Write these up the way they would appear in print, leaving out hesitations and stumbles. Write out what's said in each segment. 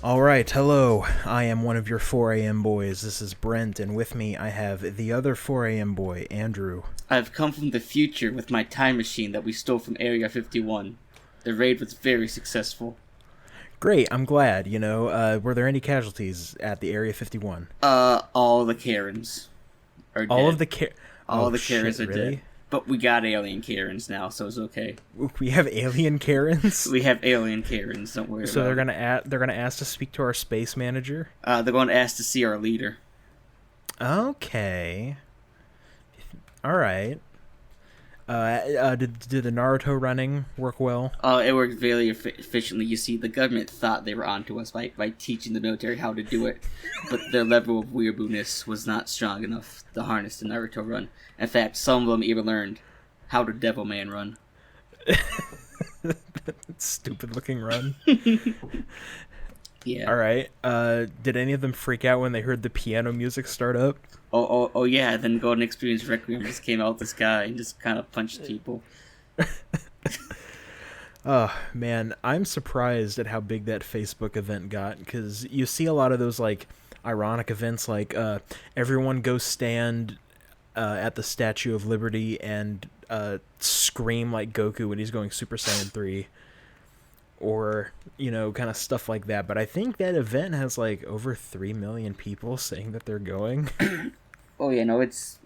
Alright, hello. I am one of your 4 a.m. boys. This is Brent, and with me I have the other 4 a.m. boy, Andrew. I've come from the future with my time machine that we stole from Area 51. The raid was very successful. Great, I'm glad. Were there any casualties at the Area 51? All the Karens are All dead. of the All the Karens are really? dead. But we got alien Karens now, so it's okay. We have alien Karens? We have alien Karens, don't worry So about they're gonna ask to speak to our space manager? They're going to ask to see our leader. Okay. Alright. Did the Naruto running work well? It worked very efficiently. You see, the government thought they were onto us by teaching the military how to do it, but their level of weeaboo-ness was not strong enough to harness the Naruto run. In fact, some of them even learned how to Devilman run. Stupid looking run. Yeah. Alright. Did any of them freak out when they heard the piano music start up? Oh yeah, then Golden Experience Requiem just came out the sky and just kind of punched people. Oh, man, I'm surprised at how big that Facebook event got, because you see a lot of those, ironic events, everyone go stand at the Statue of Liberty and scream like Goku when he's going Super Saiyan 3, or, kind of stuff like that. But I think that event has, over 3 million people saying that they're going. Oh yeah, no, it's...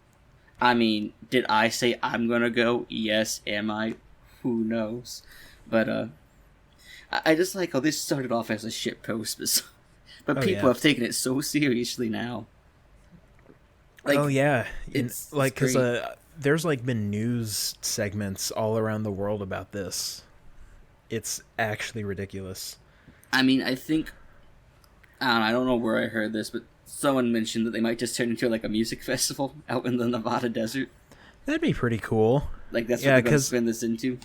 I mean, did I say I'm gonna go? Yes. Am I? Who knows? But, I just like how this started off as a shit post, but people have taken it so seriously now. Oh yeah, it's because great. there's been news segments all around the world about this. It's actually ridiculous. I mean, I think... I don't know where I heard this, but someone mentioned that they might just turn into a music festival out in the Nevada desert. That'd be pretty cool. That's what they're going to spin this into.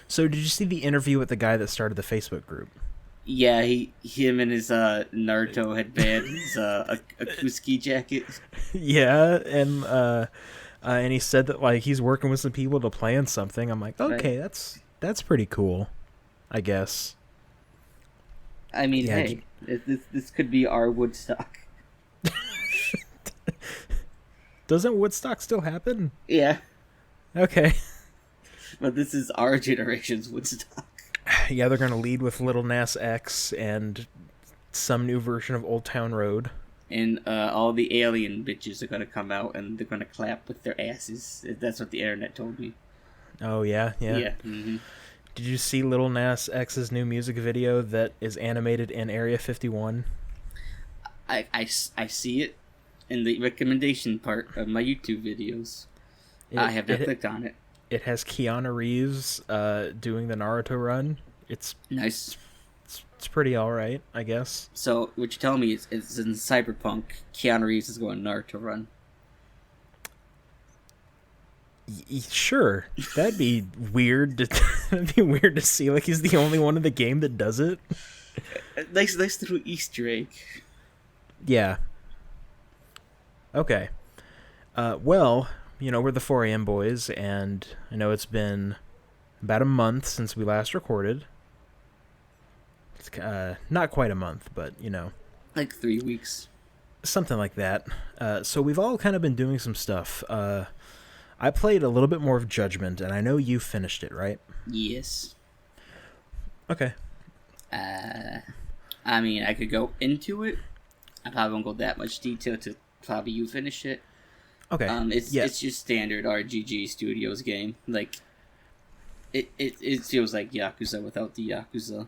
So did you see the interview with the guy that started the Facebook group? Yeah, him and his Naruto headband, his Akuski jacket. Yeah, and he said that he's working with some people to plan something. I'm like, okay, right. that's pretty cool, I guess. I mean, Yeah, hey, this could be our Woodstock. Doesn't Woodstock still happen? Yeah, Okay. but this is our generation's Woodstock. Yeah, they're gonna lead with Little Nas X and some new version of Old Town Road. And all the alien bitches are gonna come out and they're gonna clap with their asses. That's what the internet told me. Oh yeah. Yeah. Mm-hmm. Did you see Little Nas X's new music video that is animated in Area 51? I see it in the recommendation part of my YouTube videos. I have not clicked on it. It has Keanu Reeves doing the Naruto run. It's Nice. It's pretty alright, I guess. So what you're telling me is it's in Cyberpunk, Keanu Reeves is going Naruto run. Sure, that'd be weird. That'd be weird to see. He's the only one in the game that does it. Nice little Easter egg. Yeah. Okay. Well, we're the 4am boys, and I know it's been about a month since we last recorded. It's not quite a month, but 3 weeks. something like that. So we've all kind of been doing some stuff. I played a little bit more of Judgment, and I know you finished it, right? Yes. Okay. I mean, I could go into it. I probably won't go that much detail to probably you finish it. Okay. It's your standard RGG Studios game. It feels like Yakuza without the Yakuza.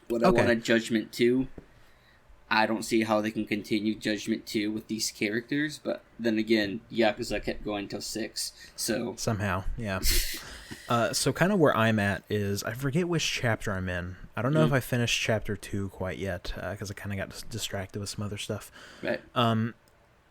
What I want a Judgment 2. I don't see how they can continue Judgment 2 with these characters, but then again, Yakuza kept going till 6, so... Somehow, yeah. So kind of where I'm at is, I forget which chapter I'm in. I don't know if I finished chapter 2 quite yet, because I kind of got distracted with some other stuff. Right.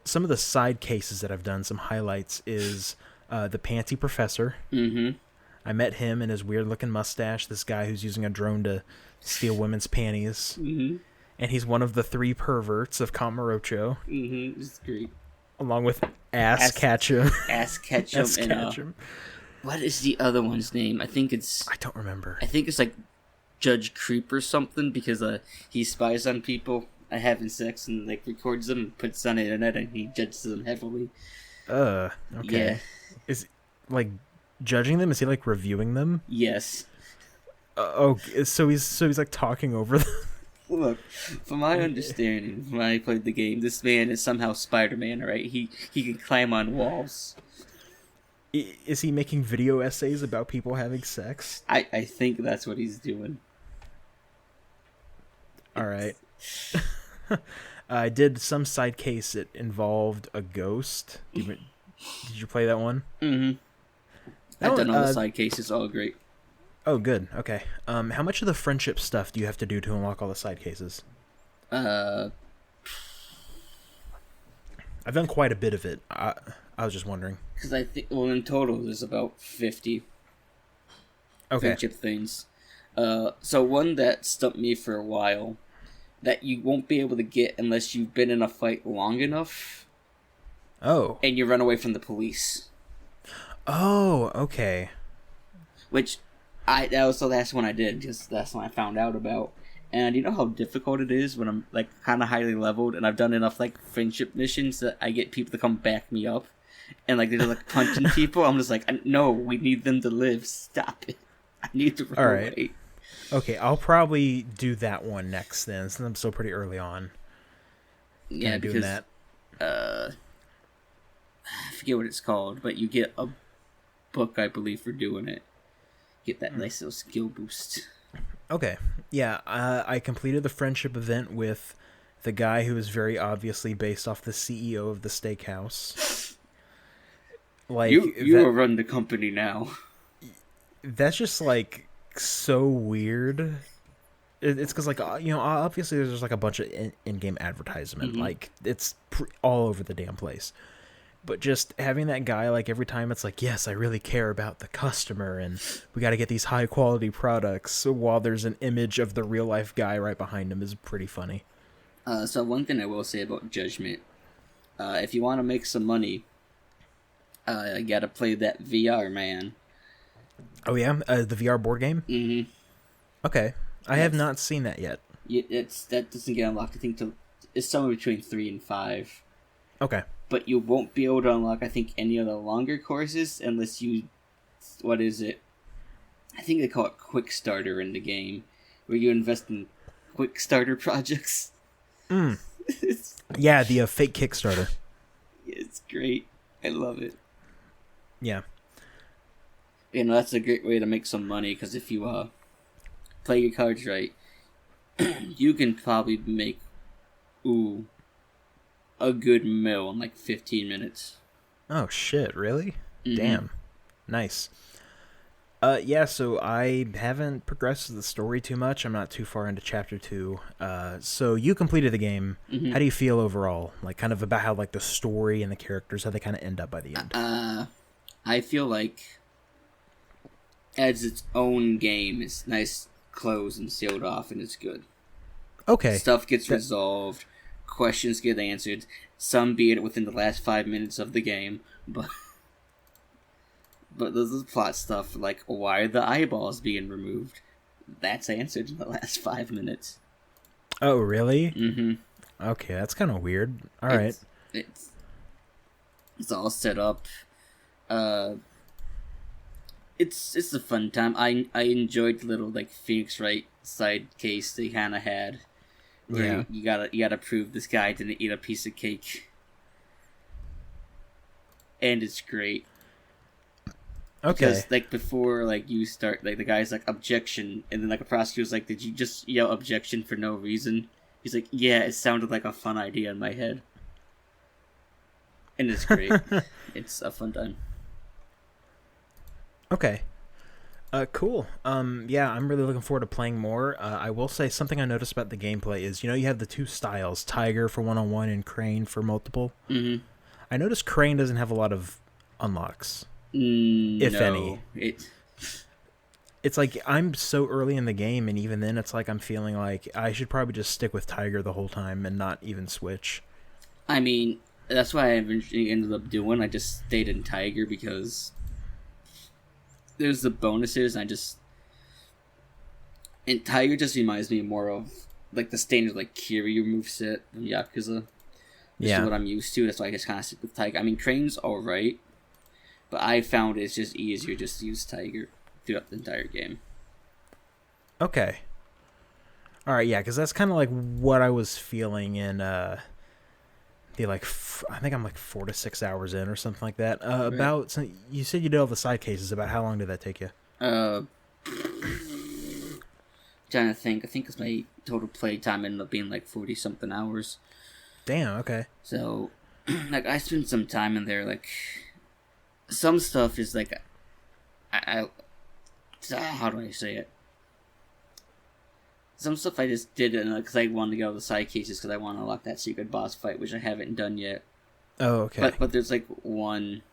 Some of the side cases that I've done, some highlights, is the Panty Professor. Mm-hmm. I met him and his weird-looking mustache, this guy who's using a drone to steal women's panties. Mm-hmm. And he's one of the 3 perverts of Kamurocho. Mm-hmm. It's great. Along with Ass Ketchum. Ass Ketchum and... What is the other one's name? I think it's... I don't remember. I think it's Judge Creep or something because he spies on people having sex and like records them and puts it on the internet and he judges them heavily. Okay. Yeah. Is like judging them? Is he like reviewing them? Yes. So he's like talking over them. Look, from my understanding, when I played the game, this man is somehow Spider-Man, right? He can climb on walls. Is he making video essays about people having sex? I think that's what he's doing. All right. I did some side case. It involved a ghost. Did you play that one? Mm-hmm. I've done all the side cases. All great. Oh, good. Okay. How much of the friendship stuff do you have to do to unlock all the side cases? I've done quite a bit of it. I was just wondering. Because I think, well, in total, there's about 50 friendship things. So one that stumped me for a while, that you won't be able to get unless you've been in a fight long enough. Oh. And you run away from the police. Oh, okay. Which, that was the last one I did, just that's one I found out about. And you know how difficult it is when I'm, like, kind of highly leveled, and I've done enough, like, friendship missions that I get people to come back me up. And, like, they're, like, punching people. I'm just like, no, we need them to live. Stop it. I need to run away. Okay, I'll probably do that one next then, since I'm still pretty early on. Yeah, because, that. I forget what it's called, but you get a book, I believe, for doing it. Get that nice little skill boost. Okay, yeah, I completed the friendship event with the guy who is very obviously based off the CEO of the steakhouse. Like you run the company now. That's just like so weird. It's because, like, obviously there's like a bunch of in-game advertisement. Mm-hmm. Like, it's all over the damn place. But just having that guy, like, every time it's like, yes, I really care about the customer and we got to get these high quality products, while there's an image of the real life guy right behind him, is pretty funny. So one thing I will say about Judgment, if you want to make some money, you got to play that VR, man. Oh yeah, the VR board game? Mm-hmm. Okay. I have not seen that yet. That doesn't get unlocked, I think, it's somewhere between 3 and 5. Okay. But you won't be able to unlock, I think, any of the longer courses unless you... What is it? I think they call it Quick Starter in the game, where you invest in Quick Starter projects. Yeah, the fake Kickstarter. It's great. I love it. Yeah. You know, that's a great way to make some money, because if you play your cards right, you can probably make a good mill in like 15 minutes. Oh shit, really? Mm-hmm. Damn. Nice. Yeah, so I haven't progressed the story too much. I'm not too far into chapter 2. So you completed the game. Mm-hmm. How do you feel overall? Like, kind of about how, like, the story and the characters, how they kind of end up by the end? I feel like as its own game, it's nice, closed and sealed off, and it's good. Okay. Stuff gets resolved, questions get answered, some be it within the last 5 minutes of the game, but there's the plot stuff, like, why are the eyeballs being removed? That's answered in the last 5 minutes. Oh, really? Mm-hmm. Okay, that's kind of weird. Alright. It's all set up. It's a fun time. I enjoyed the little, like, Phoenix Wright side case they kind of had, where you gotta prove this guy didn't eat a piece of cake, and it's great. Okay. Because, like, before, like, you start, like, the guy's like, objection, and then, like, a prosecutor's like, did you just yell objection for no reason? He's like, yeah, it sounded like a fun idea in my head. And it's great. It's a fun time. Okay. Cool. Yeah, I'm really looking forward to playing more. I will say something I noticed about the gameplay is, you have the two styles, Tiger for one-on-one and Crane for multiple. Mm-hmm. I noticed Crane doesn't have a lot of unlocks. If any. It's like, I'm so early in the game, and even then it's like I'm feeling like I should probably just stick with Tiger the whole time and not even switch. I mean, that's why I eventually ended up doing. I just stayed in Tiger because there's the bonuses, and And Tiger just reminds me more of like the standard like Kiryu moveset from Yakuza. This is what I'm used to. That's why I just kind of stick with Tiger. I mean, Crane's alright, but I found it's just easier just to use Tiger throughout the entire game. Okay. All right, yeah, because that's kind of like what I was feeling in the like. I think I'm like 4 to 6 hours in or something like that. Right. About so you said you did all the side cases. About how long did that take you? Trying to think. I think it's my total play time ended up being like 40 something hours. Damn. Okay. So, like, I spent some time in there. Like, some stuff is like, how do I say it? Some stuff I just did because I wanted to get all the side cases because I want to unlock that secret boss fight, which I haven't done yet. Oh, okay. But there's like one,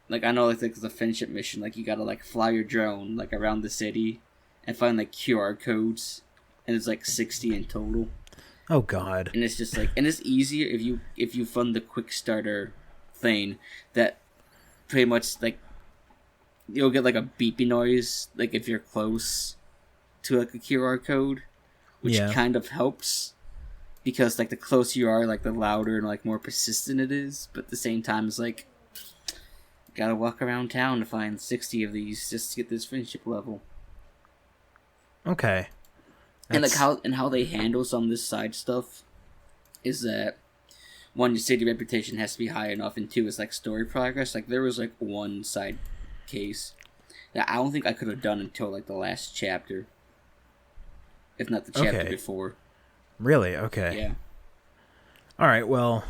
like I know like the friendship mission, like you gotta like fly your drone like around the city and find like QR codes, and it's like 60 in total. Oh God. And it's just like, and it's easier if you fund the quick starter thing that pretty much like you'll get like a beeping noise like if you're close to like a QR code. Which kind of helps, because like the closer you are, like the louder and like more persistent it is. But at the same time, it's like gotta walk around town to find 60 of these just to get this friendship level. Okay. And like how they handle some of this side stuff is that one, your city reputation has to be high enough, and two, it's like story progress. Like there was like one side case that I don't think I could have done until like the last chapter. If not the chapter before. Really? Okay. Yeah. All right, well,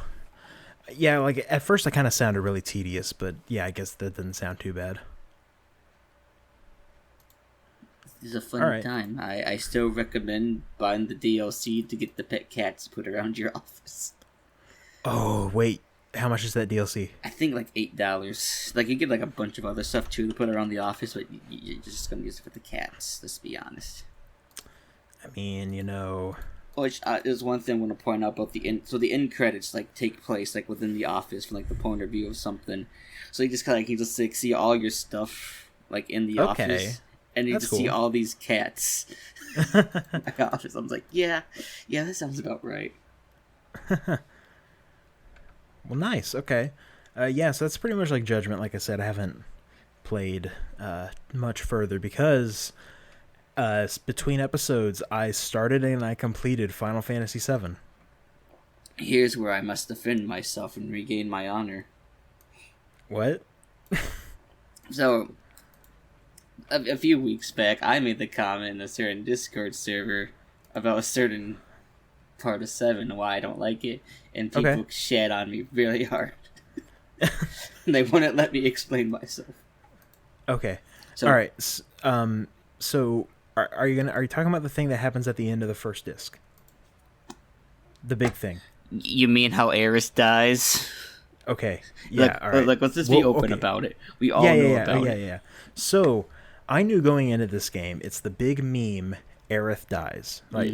yeah, like, at first I kind of sounded really tedious, but yeah, I guess that didn't sound too bad. It's a fun time. I still recommend buying the DLC to get the pet cats put around your office. Oh, wait. How much is that DLC? I think like $8. Like, you get like a bunch of other stuff too to put around the office, but you're just going to use it for the cats, let's be honest. I mean, you know... Which is one thing I want to point out about the end. So the end credits like take place like within the office from like the point of view of something. So you just kind of you just like see all your stuff like in the office, and you just see all these cats in the office. I was like, yeah, that sounds about right. Well, nice. Okay, yeah. So that's pretty much like Judgment. Like I said, I haven't played much further because. Between episodes, I started and I completed Final Fantasy VII. Here's where I must defend myself and regain my honor. What? So, a few weeks back, I made the comment in a certain Discord server about a certain part of 7, why I don't like it, and people shat on me really hard. They wouldn't let me explain myself. Okay. So, all right. So... Are you talking about the thing that happens at the end of the first disc? The big thing. You mean how Eris dies? Okay. Yeah. All right. Like, let's just be open about it. We all know about it. Yeah. So I knew going into this game, it's the big meme. Aerith dies. Like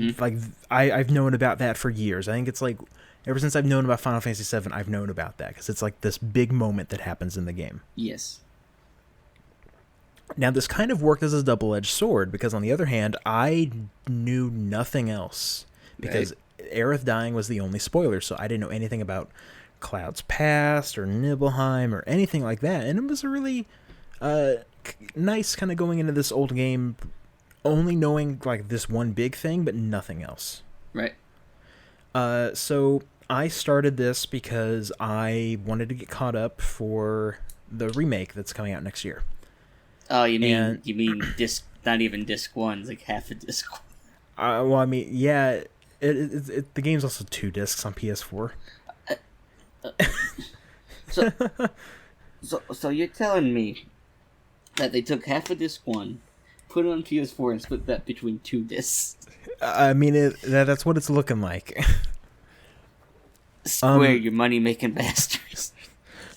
I've known about that for years. I think it's like ever since I've known about Final Fantasy VII, I've known about that because it's like this big moment that happens in the game. Yes. Now, this kind of worked as a double-edged sword, because on the other hand, I knew nothing else, because Aerith dying was the only spoiler, so I didn't know anything about Cloud's past, or Nibelheim, or anything like that, and it was a really nice kind of going into this old game, only knowing, like, this one big thing, but nothing else. Right. So, I started this because I wanted to get caught up for the remake that's coming out next year. Oh, you mean disc? Not even disc 1, it's like half a disc 1. Well, I mean, yeah, the game's also 2 discs on PS4. So you're telling me that they took half of disc 1, put it on PS4, and split that between 2 discs? I mean, that's what it's looking like. Square, you money-making bastards.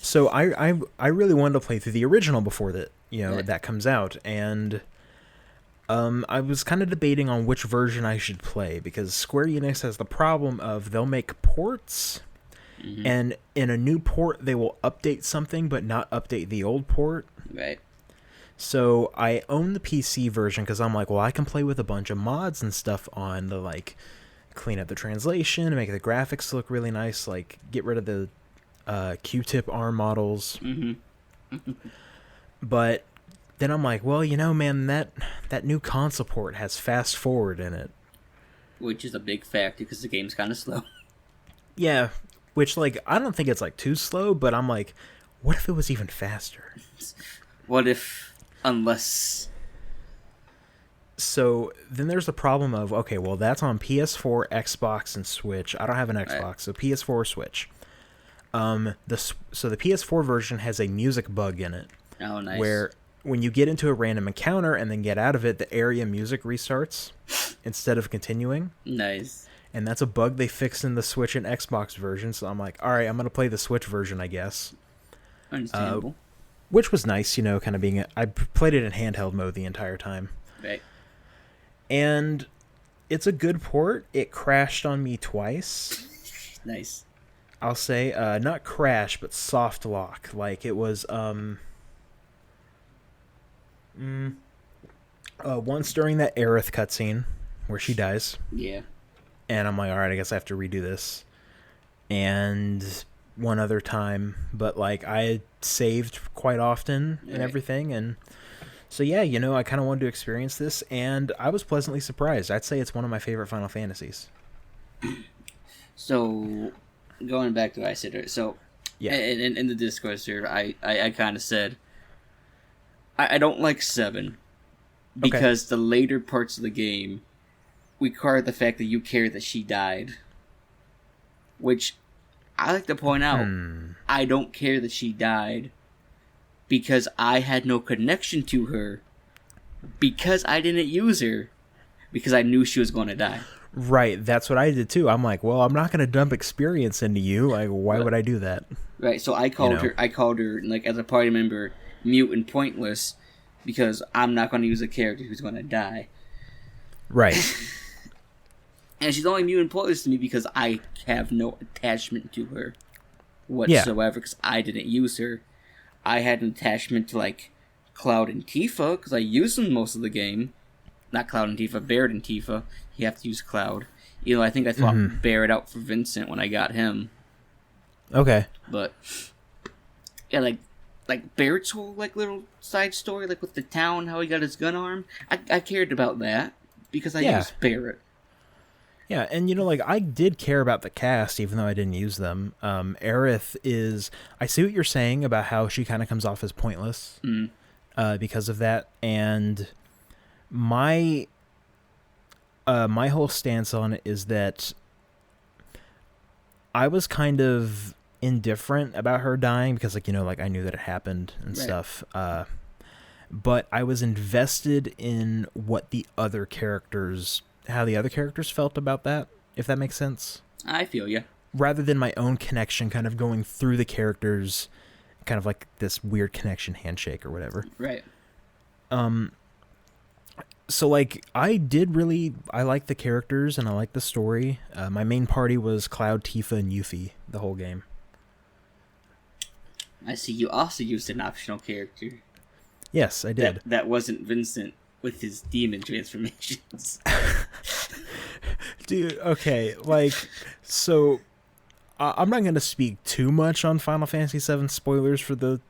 So I really wanted to play through the original before that. That comes out, and I was kind of debating on which version I should play, because Square Enix has the problem of they'll make ports, and in a new port they will update something but not update the old port. Right. So I own the PC version because I'm like, well, I can play with a bunch of mods and stuff on the like clean up the translation, make the graphics look really nice, like get rid of the Q-tip arm models. But then I'm like, well, man, that new console port has fast forward in it, which is a big factor because the game's kind of slow. Yeah, which like I don't think it's like too slow, but I'm like, what if it was even faster? What if, unless... So then there's the problem of, okay, well, that's on PS4, Xbox, and Switch. I don't have an Xbox, Right. so PS4 or Switch. So the PS4 version has a music bug in it. Oh, nice. Where when you get into a random encounter and then get out of it, the area music restarts instead of continuing. Nice. And that's a bug they fixed in the Switch and Xbox version, so I'm like, all right, I'm going to play the Switch version, I guess. Understandable. Which was nice, kind of being... I played it in handheld mode the entire time. Right. And it's a good port. It crashed on me twice. Nice. I'll say, not crash, but soft lock. Like, it was, once during that Aerith cutscene, where she dies. Yeah. And I'm like, alright, I guess I have to redo this. And one other time, but, like, I saved quite often and everything, and... So yeah, I kind of wanted to experience this, and I was pleasantly surprised. I'd say it's one of my favorite Final Fantasies. So, going back to what I said earlier, so, yeah. in the Discord here, I kind of said, I don't like 7, because the later parts of the game require the fact that you care that she died. Which, I like to point out, I don't care that she died, because I had no connection to her, because I didn't use her, because I knew she was going to die. Right, that's what I did too. I'm like, well, I'm not going to dump experience into you. Like, why would I do that? Right, so I called her, like, as a party member, mute and pointless, because I'm not going to use a character who's going to die. Right. And she's only mute and pointless to me because I have no attachment to her whatsoever, because I didn't use her. I had an attachment to, like, Cloud and Tifa, because I used them most of the game. Not Cloud and Tifa, Barrett and Tifa. You have to use Cloud. I think I thought Barrett out for Vincent when I got him. Okay. But, yeah, like Barrett's whole, like, little side story, like, with the town, how he got his gun arm, I cared about that, because I used Barrett. Yeah, and like, I did care about the cast, even though I didn't use them. Aerith is... I see what you're saying about how she kind of comes off as pointless because of that, and my whole stance on it is that I was kind of indifferent about her dying, because, like, like, I knew that it happened and stuff, but I was invested in what the other characters... how the other characters felt about that, if that makes sense. I feel you. Rather than my own connection kind of going through the characters, kind of like this weird connection handshake or whatever. Right. So, like, I like the characters and I like the story. My main party was Cloud, Tifa, and Yuffie the whole game. I see you also used an optional character. Yes, I did. That wasn't Vincent with his demon transformations. Dude, okay, like, so I'm not going to speak too much on Final Fantasy VII spoilers for the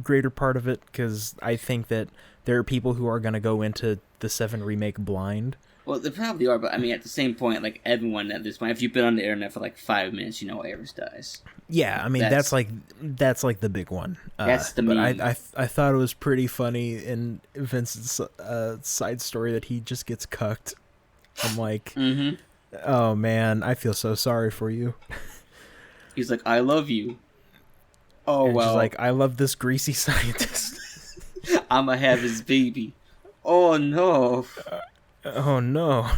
greater part of it, because I think that there are people who are going to go into the 7 remake blind. Well, they probably are, but I mean, at the same point, like, everyone at this point, if you've been on the internet for like 5 minutes, Aerith dies. Yeah, I mean, that's like the big one. That's the meme. But I thought it was pretty funny in Vincent's side story that he just gets cucked. I'm like, oh man, I feel so sorry for you. He's like, I love you. Oh, and she's like, I love this greasy scientist. I'ma have his baby. Oh no. Oh no.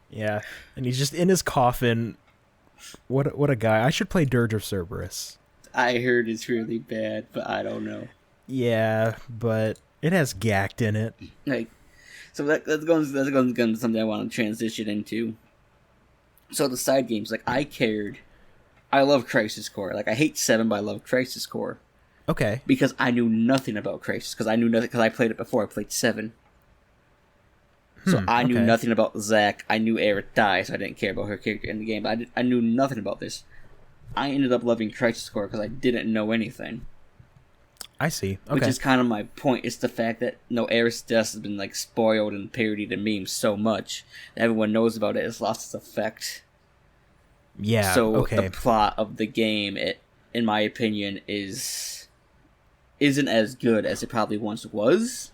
Yeah, and he's just in his coffin. What a guy. I should play Dirge of Cerberus. I heard it's really bad, but I don't know. Yeah, but it has Gact in it. Like, so that's going to something I want to transition into. So the side games, like, I cared. I love Crisis Core. Like, I hate 7, but I love Crisis Core. Okay. Because I knew nothing about Crisis, because I knew nothing, because I played it before I played 7. So I knew nothing about Zack. I knew Aerith died, so I didn't care about her character in the game. But I knew nothing about this. I ended up loving Crisis Core because I didn't know anything. I see. Okay. Which is kind of my point. It's the fact that Aerith's death has been like spoiled and parodied and memed so much that everyone knows about it. It's lost its effect. Yeah. So the plot of the game, in my opinion, isn't as good as it probably once was.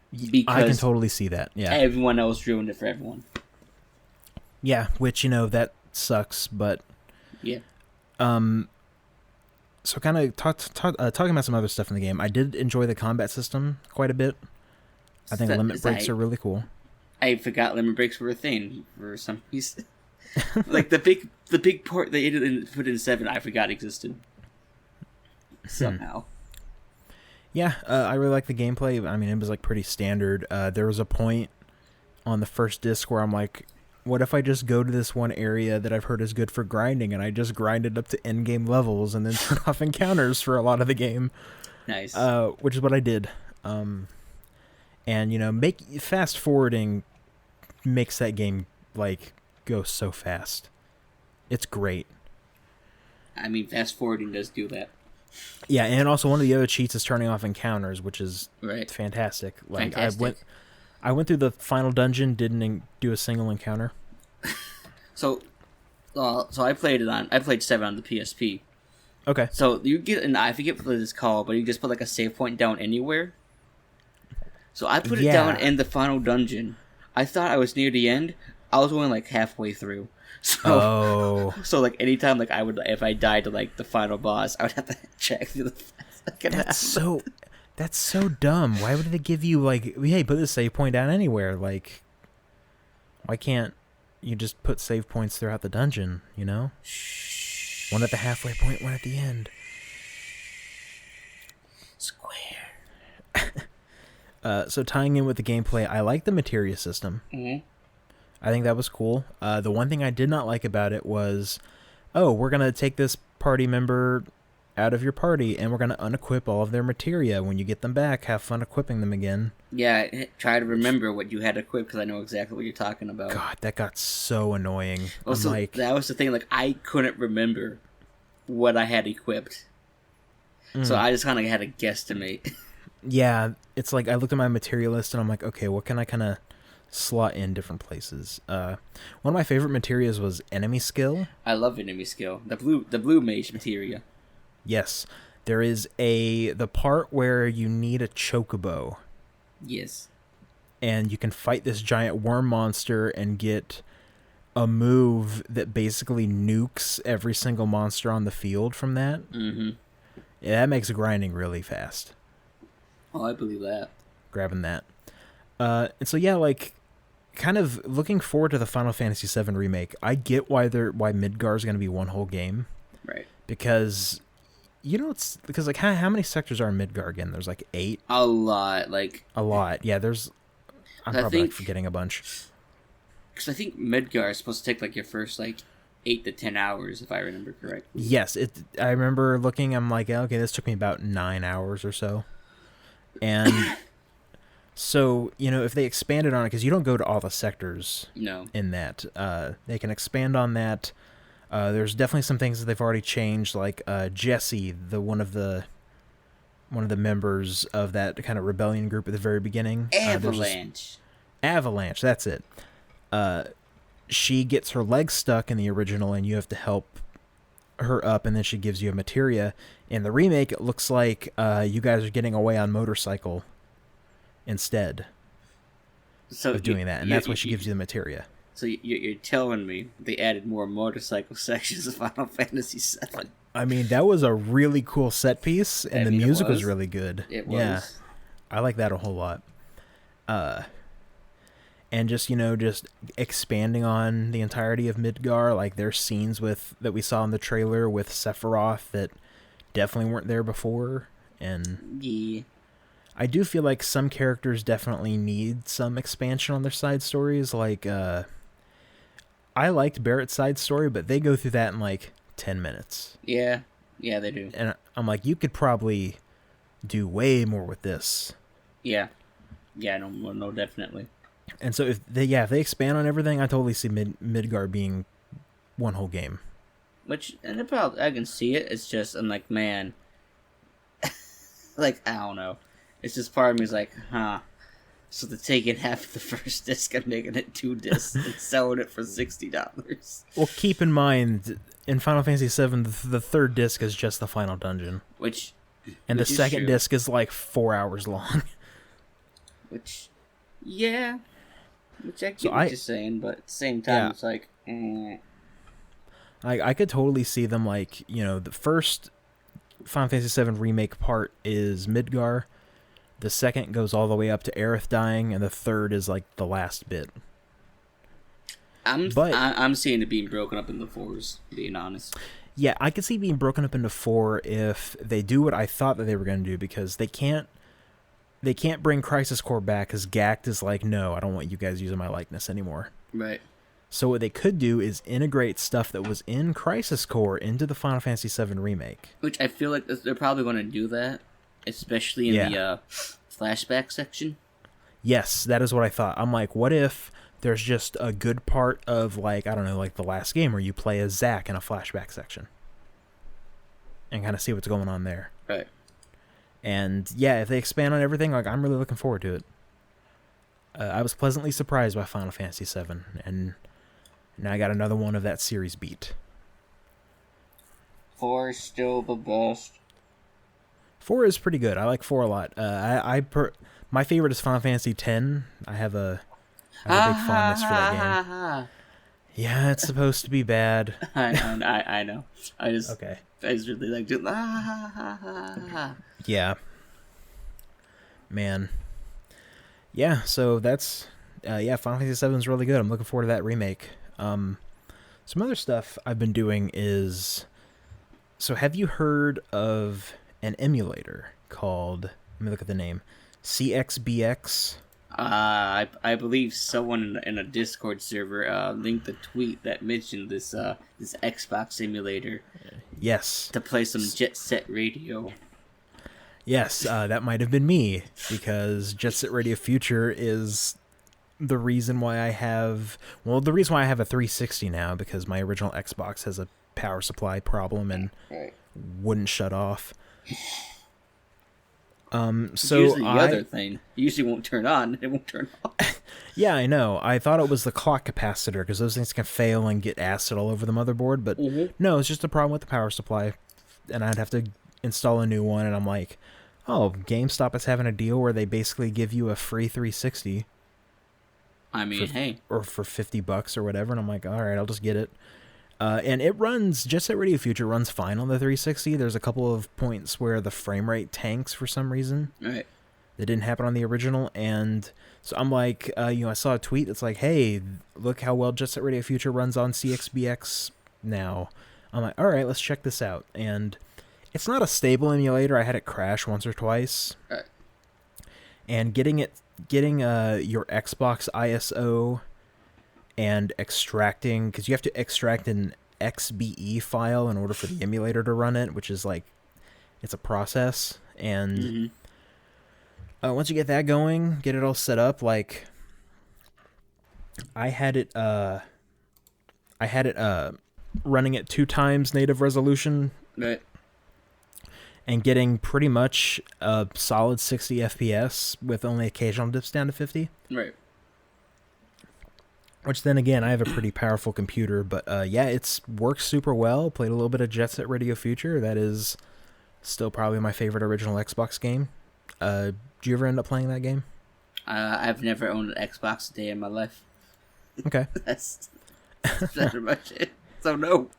Because I can totally see that. Yeah. Everyone else ruined it for everyone. Yeah, which that sucks, but yeah. So kind of talking about some other stuff in the game, I did enjoy the combat system quite a bit. I think limit breaks are really cool. I forgot limit breaks were a thing for some reason. Like the big part they put in 7, I forgot existed. Somehow. Yeah, I really like the gameplay. I mean, it was like pretty standard. There was a point on the first disc where I'm like, what if I just go to this one area that I've heard is good for grinding, and I just grinded up to end-game levels and then turn off encounters for a lot of the game. Nice. Which is what I did. And, fast-forwarding makes that game, like, go so fast. It's great. I mean, fast-forwarding does do that. Yeah, and also one of the other cheats is turning off encounters, which is fantastic. Like I went through the final dungeon, didn't do a single encounter. So I played 7 on the PSP. Okay. So you get I forget what it's called, but you just put like a save point down anywhere. So I put it down in the final dungeon. I thought I was near the end. I was only like halfway through. So like anytime like if I died to like the final boss, I would have to check through the That's so dumb. Why would they give you like, hey, put this save point down anywhere? Like, why can't you just put save points throughout the dungeon, Shh. One at the halfway point, one at the end. Square. So tying in with the gameplay, I like the materia system. Mm-hmm. I think that was cool. The one thing I did not like about it was, we're going to take this party member out of your party and we're going to unequip all of their materia. When you get them back, have fun equipping them again. Yeah, try to remember what you had equipped because I know exactly what you're talking about. God, that got so annoying. Also, that was the thing, like, I couldn't remember what I had equipped. So I just kind of had to guesstimate. Yeah, it's like I looked at my materia list and I'm like, okay, what can I kind of slot in different places? One of my favorite materias was enemy skill. I love enemy skill. The blue mage materia. Yes. There is the part where you need a chocobo. Yes. And you can fight this giant worm monster and get a move that basically nukes every single monster on the field from that. Mm-hmm. Yeah, that makes grinding really fast. Oh, I believe that. Grabbing that. And so yeah, like, kind of looking forward to the Final Fantasy VII remake. I get why Midgar is going to be one whole game. Right. Because, like, how many sectors are in Midgar again? There's like 8? A lot. A lot. Yeah, I'm probably forgetting a bunch. Because I think Midgar is supposed to take, like, your first, like, 8 to 10 hours, if I remember correctly. Yes, I remember looking, I'm like, okay, this took me about 9 hours or so. And so, if they expanded on it, because you don't go to all the sectors in that, they can expand on that. There's definitely some things that they've already changed, like Jesse, one of the members of that kind of rebellion group at the very beginning. Avalanche. Avalanche, that's it. She gets her leg stuck in the original, and you have to help her up, and then she gives you a materia. In the remake, it looks like you guys are getting away on motorcycle instead of doing that, and that's why she gives you the materia. So you're telling me they added more motorcycle sections of Final Fantasy VII? I mean, that was a really cool set piece, and the music was really good. It was. Yeah, I like that a whole lot. And just expanding on the entirety of Midgar, like there's scenes that we saw in the trailer with Sephiroth that definitely weren't there before, and yeah. I do feel like some characters definitely need some expansion on their side stories. Like, I liked Barrett's side story, but they go through that in like 10 minutes. Yeah, they do. And I'm like, you could probably do way more with this. Yeah. Yeah, no, definitely. And so if they expand on everything, I totally see Midgar being one whole game. And I can see it. It's just I'm like, man, like I don't know. It's just part of me is like, huh. So they're taking half of the first disc and making it 2 discs and selling it for $60. Well, keep in mind, in Final Fantasy VII, the third disc is just the final dungeon, and the second disc is like 4 hours long. Yeah. Which I get what you're saying, but at the same time, it's like, I could totally see them, like, the first Final Fantasy VII Remake part is Midgar, the second goes all the way up to Aerith dying, and the third is, like, the last bit. I'm seeing it being broken up into 4s, being honest. Yeah, I could see being broken up into 4 if they do what I thought that they were going to do, because they can't bring Crisis Core back, because Gact is like, no, I don't want you guys using my likeness anymore. Right. So what they could do is integrate stuff that was in Crisis Core into the Final Fantasy VII Remake. Which I feel like they're probably going to do that, especially in the flashback section. Yes, that is what I thought. I'm like, what if there's just a good part of, like, I don't know, like the last game where you play as Zack in a flashback section and kind of see what's going on there. Right. And yeah, if they expand on everything, like, I'm really looking forward to it. I was pleasantly surprised by Final Fantasy VII, and now I got another one of that series beat. 4 is still the best. 4 is pretty good. I like 4 a lot. My favorite is Final Fantasy X. I have a big fondness for that game. Yeah, it's supposed to be bad. I know. I just really like it. Yeah. Man. Yeah, so that's Final Fantasy VII is really good. I'm looking forward to that remake. Some other stuff I've been doing is, so have you heard of an emulator called, let me look at the name, CXBX? I believe someone in a Discord server linked a tweet that mentioned this Xbox emulator. Yes. To play some Jet Set Radio. Yes, that might have been me, because Jet Set Radio Future is the reason why I have a 360 now, because my original Xbox has a power supply problem and wouldn't shut off. So usually the other thing usually won't turn on, it won't turn off. Yeah, I know. I thought it was the clock capacitor, because those things can fail and get acid all over the motherboard, but no, it's just a problem with the power supply, and I'd have to install a new one, and I'm like, oh, GameStop is having a deal where they basically give you a free 360. I mean, or for $50 or whatever, and I'm like, all right, I'll just get it. And it runs, Jet Set Radio Future runs fine on the 360. There's a couple of points where the frame rate tanks for some reason. Right. That didn't happen on the original, and so I'm like, I saw a tweet that's like, hey, look how well Jet Set Radio Future runs on CXBX now. I'm like, all right, let's check this out. And it's not a stable emulator. I had it crash once or twice. Right. And getting your Xbox ISO and extracting, because you have to extract an XBE file in order for the emulator to run it, which is like, it's a process. And once you get that going, get it all set up, like, I had it running at 2 times native resolution. Right. And getting pretty much a solid 60 FPS with only occasional dips down to 50. Right. Which then again, I have a pretty powerful computer, but it works super well. Played a little bit of Jet Set Radio Future. That is still probably my favorite original Xbox game. Did you ever end up playing that game? I've never owned an Xbox a day in my life. Okay. That's pretty much it. So no.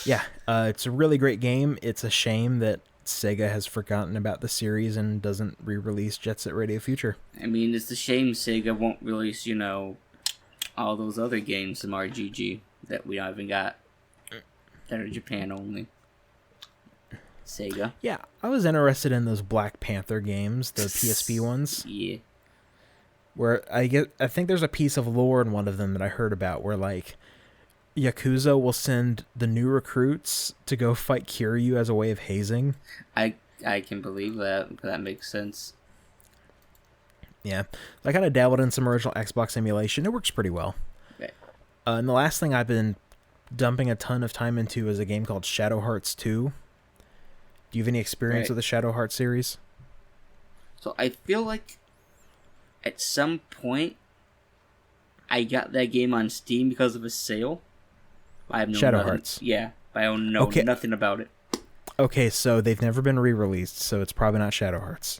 Yeah, it's a really great game. It's a shame that Sega has forgotten about the series and doesn't re-release Jet Set Radio Future. I mean, it's a shame Sega won't release, all those other games from RGG that we haven't got that are Japan only. Sega. Yeah, I was interested in those Black Panther games, the PSP ones. Yeah. Where I think there's a piece of lore in one of them that I heard about where, like, Yakuza will send the new recruits to go fight Kiryu as a way of hazing. I can believe that. That makes sense. Yeah. I kind of dabbled in some original Xbox emulation. It works pretty well. Okay. And the last thing I've been dumping a ton of time into is a game called Shadow Hearts 2. Do you have any experience with the Shadow Hearts series? So I feel like at some point I got that game on Steam because of a sale. I have no Shadow Hearts. Yeah, but I don't know nothing about it. Okay, so they've never been re-released, so it's probably not Shadow Hearts.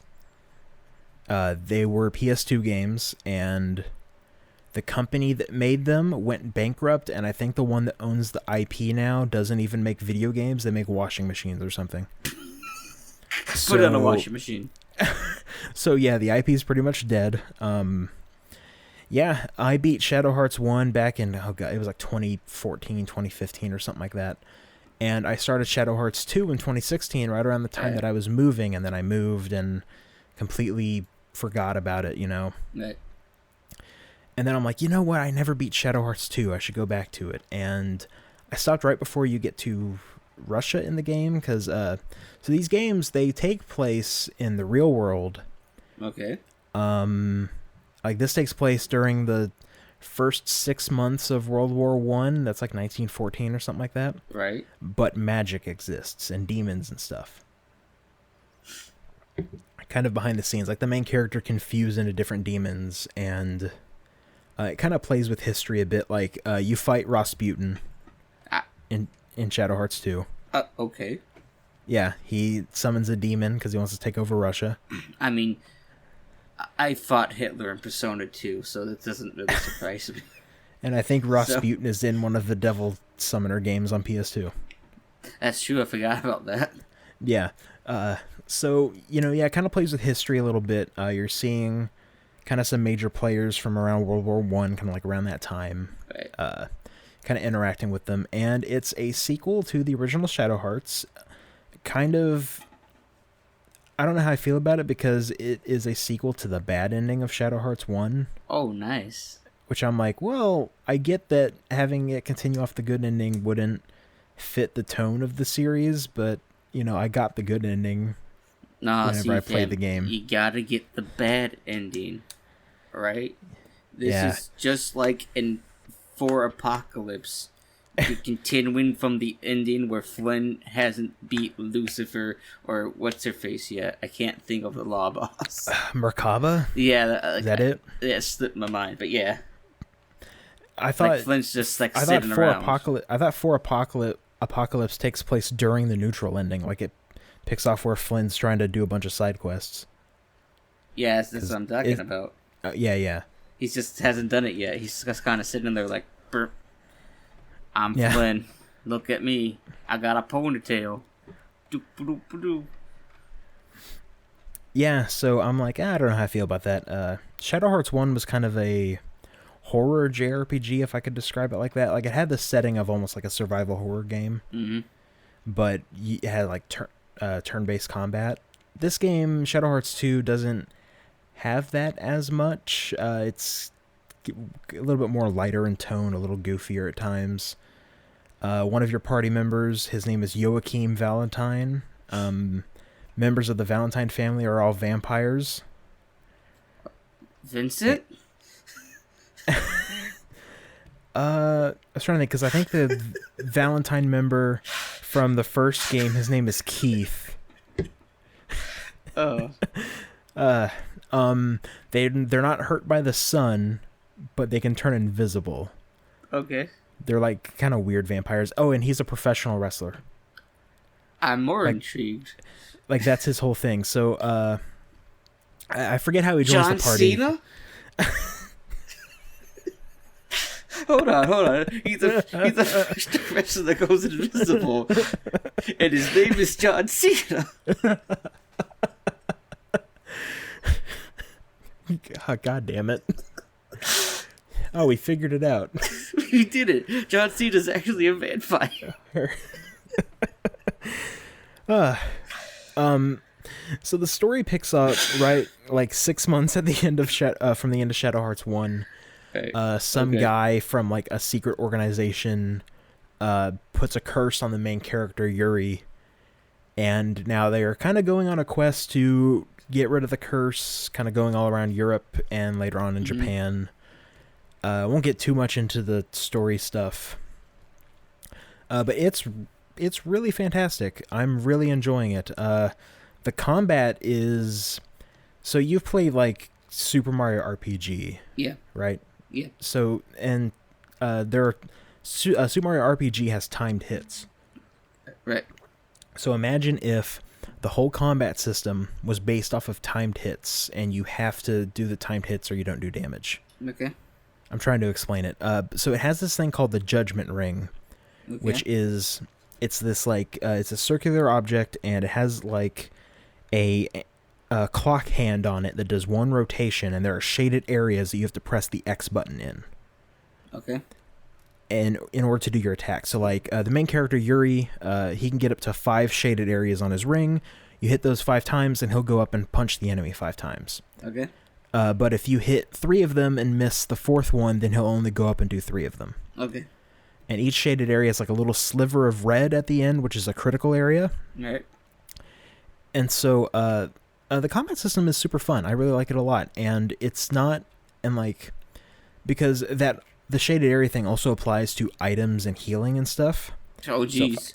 They were PS2 games, and the company that made them went bankrupt, and I think the one that owns the IP now doesn't even make video games. They make washing machines or something. Put it on a washing machine. So yeah, the IP is pretty much dead. Yeah, I beat Shadow Hearts 1 back in, it was like 2014, 2015 or something like that. And I started Shadow Hearts 2 in 2016, right around the time that I was moving, and then I moved and completely forgot about it, you know? Right. And then I'm like, you know what? I never beat Shadow Hearts 2. I should go back to it. And I stopped right before you get to Russia in the game, because so these games, they take place in the real world. Okay. Like, this takes place during the first 6 months of World War I. That's like 1914 or something like that. Right. But magic exists and demons and stuff. Kind of behind the scenes. Like, the main character can fuse into different demons, and it kind of plays with history a bit. Like, you fight Rasputin in Shadow Hearts 2. Okay. Yeah, he summons a demon because he wants to take over Russia. I mean, I fought Hitler in Persona 2, so that doesn't really surprise me. And I think Rasputin is in one of the Devil Summoner games on PS2. That's true, I forgot about that. Yeah. So, you know, yeah, it kind of plays with history a little bit. You're seeing kind of some major players from around World War I, kind of like around that time. Right. Kind of interacting with them. And it's a sequel to the original Shadow Hearts. Kind of... I don't know how I feel about it, because it is a sequel to the bad ending of Shadow Hearts 1. Oh, nice. Which I'm like, well, I get that having it continue off the good ending wouldn't fit the tone of the series, but, you know, I got the good ending whenever I played the game. You gotta get the bad ending, right? This is just like in For Apocalypse. Continuing from the ending where Flynn hasn't beat Lucifer or what's her face yet. I can't think of the law boss. Merkaba? Yeah, is that it? Yeah, it slipped my mind, but yeah. I thought like Flynn's just like sitting around. I thought For Apocalypse takes place during the neutral ending. Like, it picks off where Flynn's trying to do a bunch of side quests. Yeah, that's what I'm talking about. Yeah. He just hasn't done it yet. He's just kind of sitting there like, burp. I'm Flynn. Look at me. I got a ponytail. Yeah, so I'm like, I don't know how I feel about that. Shadow Hearts 1 was kind of a horror JRPG, if I could describe it like that. Like, it had the setting of almost like a survival horror game, but it had like turn-based combat. This game, Shadow Hearts 2, doesn't have that as much. It's a little bit more lighter in tone, a little goofier at times. One of your party members, his name is Joachim Valentine. Members of the Valentine family are all vampires. Vincent? I was trying to think, because I think the Valentine member from the first game, his name is Keith. Oh. They're not hurt by the sun, but they can turn invisible. Okay. They're like kind of weird vampires. Oh, and he's a professional wrestler. I'm more intrigued. Like, that's his whole thing. So, I forget how he joins the party. John Cena? Hold on. He's a wrestler that goes invisible, and his name is John Cena. God damn it. Oh, we figured it out. We did it. John Cena's actually a vampire. So the story picks up right like 6 months at the end of from the end of Shadow Hearts 1. Some guy from like a secret organization puts a curse on the main character Yuri, and now they are kind of going on a quest to get rid of the curse, kind of going all around Europe and later on in Japan. I won't get too much into the story stuff, but it's really fantastic. I'm really enjoying it. The combat is... So you've played like Super Mario RPG, right? Yeah. So, and Super Mario RPG has timed hits. Right. So imagine if the whole combat system was based off of timed hits, and you have to do the timed hits or you don't do damage. Okay. I'm trying to explain it. So it has this thing called the Judgment Ring, which is... It's this like... it's a circular object, and it has like a clock hand on it that does one rotation, and there are shaded areas that you have to press the X button in. Okay. And in order to do your attack. So like the main character Yuri, he can get up to 5 shaded areas on his ring. You hit those 5 times, and he'll go up and punch the enemy 5 times. Okay. But if you hit 3 of them and miss the 4th one, then he'll only go up and do 3 of them. Okay. And each shaded area is like a little sliver of red at the end, which is a critical area. Right. And so the combat system is super fun. I really like it a lot. And it's not... And like... Because the shaded area thing also applies to items and healing and stuff. Oh, jeez.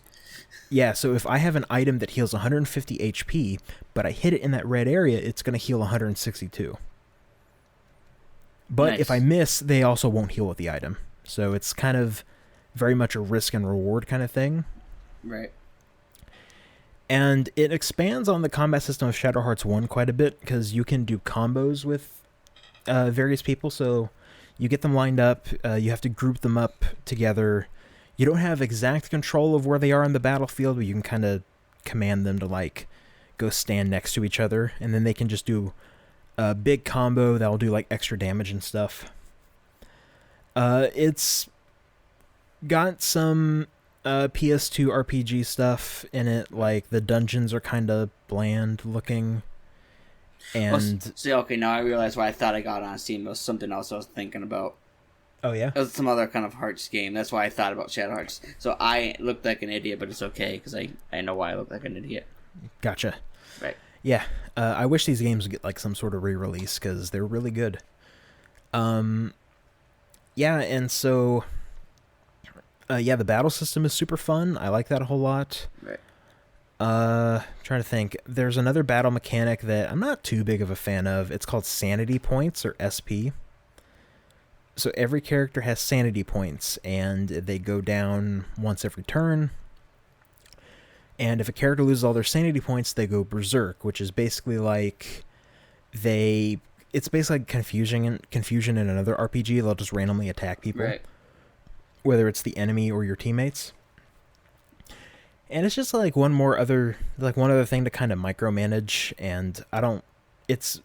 So if I have an item that heals 150 HP, but I hit it in that red area, it's going to heal 162. But if I miss, they also won't heal with the item. So it's kind of very much a risk and reward kind of thing. Right. And it expands on the combat system of Shadow Hearts 1 quite a bit, because you can do combos with various people. So you get them lined up, you have to group them up together. You don't have exact control of where they are on the battlefield, but you can kind of command them to like go stand next to each other, and then they can just do a big combo that'll do like extra damage and stuff. It's got some PS2 RPG stuff in it, like the dungeons are kind of bland looking. And okay, now I realize why I thought I got on Steam. It was something else I was thinking about. Oh, yeah? It was some other kind of Hearts game. That's why I thought about Shadow Hearts. So I looked like an idiot, but it's okay, because I know why I look like an idiot. Gotcha. Right. Yeah. I wish these games would get like some sort of re-release, because they're really good. Yeah, and so... the battle system is super fun. I like that a whole lot. Right. Trying to think. There's another battle mechanic that I'm not too big of a fan of. It's called Sanity Points, or SP. So every character has sanity points, and they go down once every turn. And if a character loses all their sanity points, they go berserk, which is basically like it's basically like confusion in another RPG. They'll just randomly attack people. Right. Whether it's the enemy or your teammates. And it's just like one other thing to kind of micromanage, and it's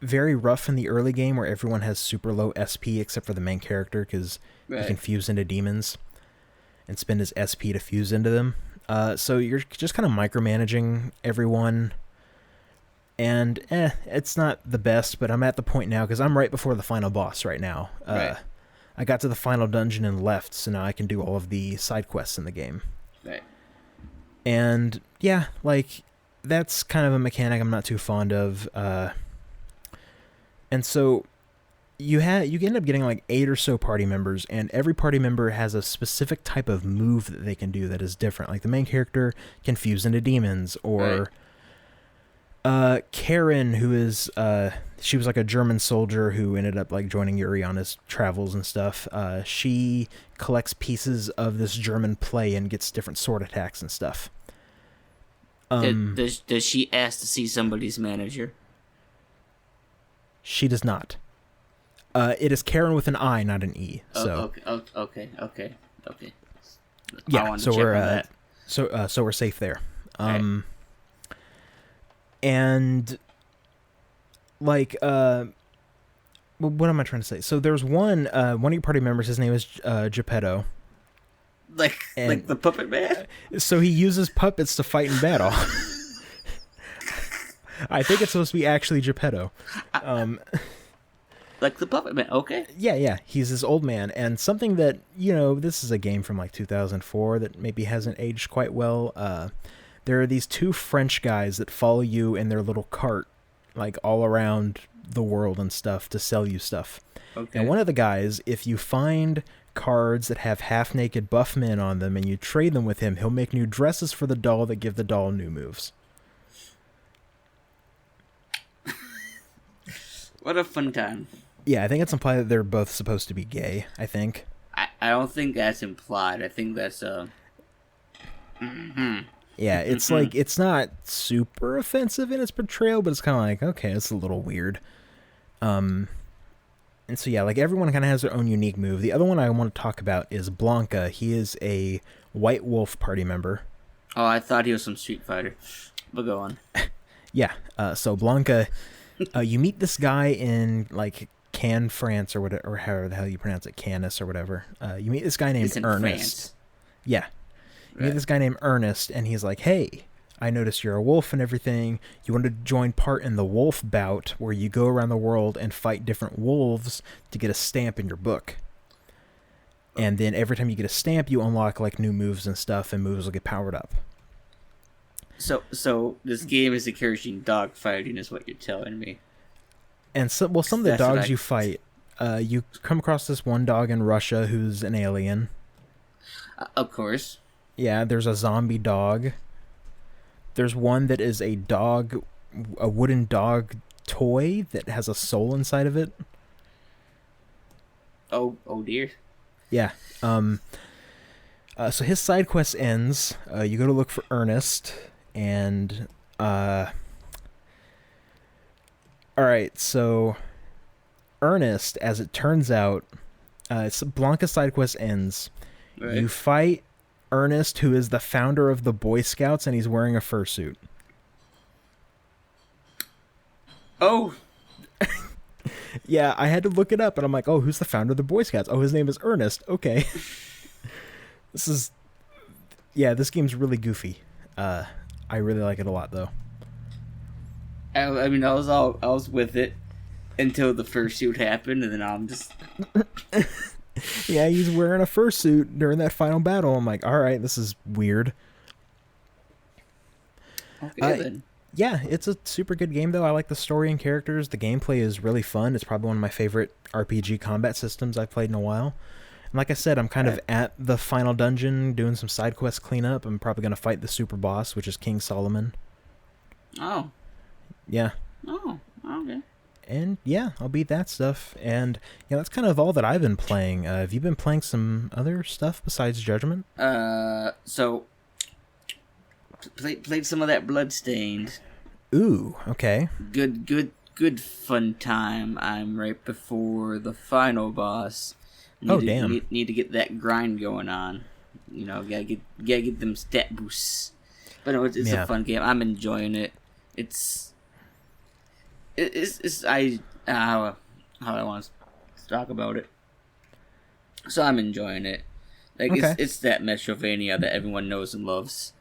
very rough in the early game where everyone has super low SP except for the main character, because he can fuse into demons and spend his SP to fuse into them. So you're just kind of micromanaging everyone, and it's not the best, but I'm at the point now, because I'm right before the final boss right now. I got to the final dungeon and left, so now I can do all of the side quests in the game. Right. And yeah, like that's kind of a mechanic I'm not too fond of. And so you end up getting like 8 or so party members, and every party member has a specific type of move that they can do that is different. Like the main character can fuse into demons, or Karen, who is she was like a German soldier who ended up like joining Yuri on his travels and stuff. She collects pieces of this German play and gets different sword attacks and stuff. Does she ask to see somebody's manager? She does not. It is Karen with an I, not an E. So okay. Yeah, so we're so we're safe there. Right. And like what am I trying to say? So there's one of your party members, his name is Geppetto. Like the puppet man? So he uses puppets to fight in battle. I think it's supposed to be actually Geppetto. Like the Puppet Man, okay. Yeah, he's this old man, and something that, this is a game from like 2004 that maybe hasn't aged quite well. There are these two French guys that follow you in their little cart, like all around the world and stuff, to sell you stuff. Okay. And one of the guys, if you find cards that have half-naked buff men on them and you trade them with him, he'll make new dresses for the doll that give the doll new moves. What a fun time. Yeah, I think it's implied that they're both supposed to be gay, I think. I don't think that's implied. I think that's Yeah, it's like, it's not super offensive in its portrayal, but it's kind of like, okay, it's a little weird. And so yeah, like everyone kind of has their own unique move. The other one I want to talk about is Blanca. He is a White Wolf party member. Oh, I thought he was some Street Fighter. But go on. Yeah, so Blanca, you meet this guy in like Cannes, France, or whatever, or however the hell you pronounce it, Canis or whatever. You meet this guy named Ernest. France. Yeah. You meet this guy named Ernest, and he's like, hey, I noticed you're a wolf and everything. You want to join part in the wolf bout, where you go around the world and fight different wolves to get a stamp in your book. And then every time you get a stamp, you unlock like new moves and stuff, and moves will get powered up. So this game is encouraging dog fighting, is what you're telling me. And some of the dogs you fight, you come across this one dog in Russia who's an alien. Of course. Yeah, there's a zombie dog. There's one that is a wooden dog toy that has a soul inside of it. Oh dear. Yeah. So his side quest ends. You go to look for Ernest, and alright, so Ernest, as it turns out, Blanca's side quest ends. Right. You fight Ernest, who is the founder of the Boy Scouts, and he's wearing a fursuit. Oh. Yeah, I had to look it up, and I'm like, oh, who's the founder of the Boy Scouts? Oh, his name is Ernest. Okay. This game's really goofy. I really like it a lot, though. I mean, I was with it until the fursuit happened, and then I'm just... Yeah, he's wearing a fursuit during that final battle. I'm like, all right, this is weird. Okay, then. Yeah, it's a super good game, though. I like the story and characters. The gameplay is really fun. It's probably one of my favorite RPG combat systems I've played in a while. And like I said, I'm kind of at the final dungeon doing some side quest cleanup. I'm probably going to fight the super boss, which is King Solomon. Oh. Yeah. Oh, okay. And yeah, I'll beat that stuff. And yeah, that's kind of all that I've been playing. Have you been playing some other stuff besides Judgment? So played some of that Bloodstained. Ooh, okay. Good fun time. I'm right before the final boss. Need to get that grind going on. You know, gotta get them stat boosts. But no, it's a fun game. I'm enjoying it. How I want to talk about it. So I'm enjoying it. Like it's that Metrovania that everyone knows and loves.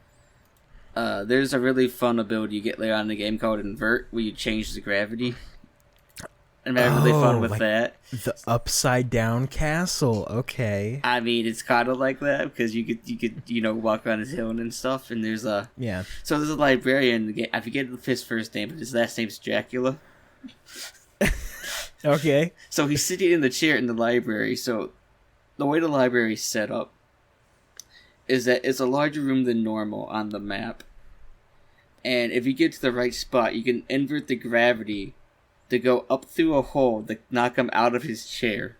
There's a really fun ability you get later on in the game called Invert, where you change the gravity. And I'm really fun with that. The upside down castle. Okay. I mean, it's kind of like that because you could walk around this hill and stuff. And there's a So there's a librarian in the game. I forget his first name, but his last name's Dracula. Okay. So he's sitting in the chair in the library. So the way the library is set up is that it's a larger room than normal on the map. And if you get to the right spot, you can invert the gravity to go up through a hole to knock him out of his chair.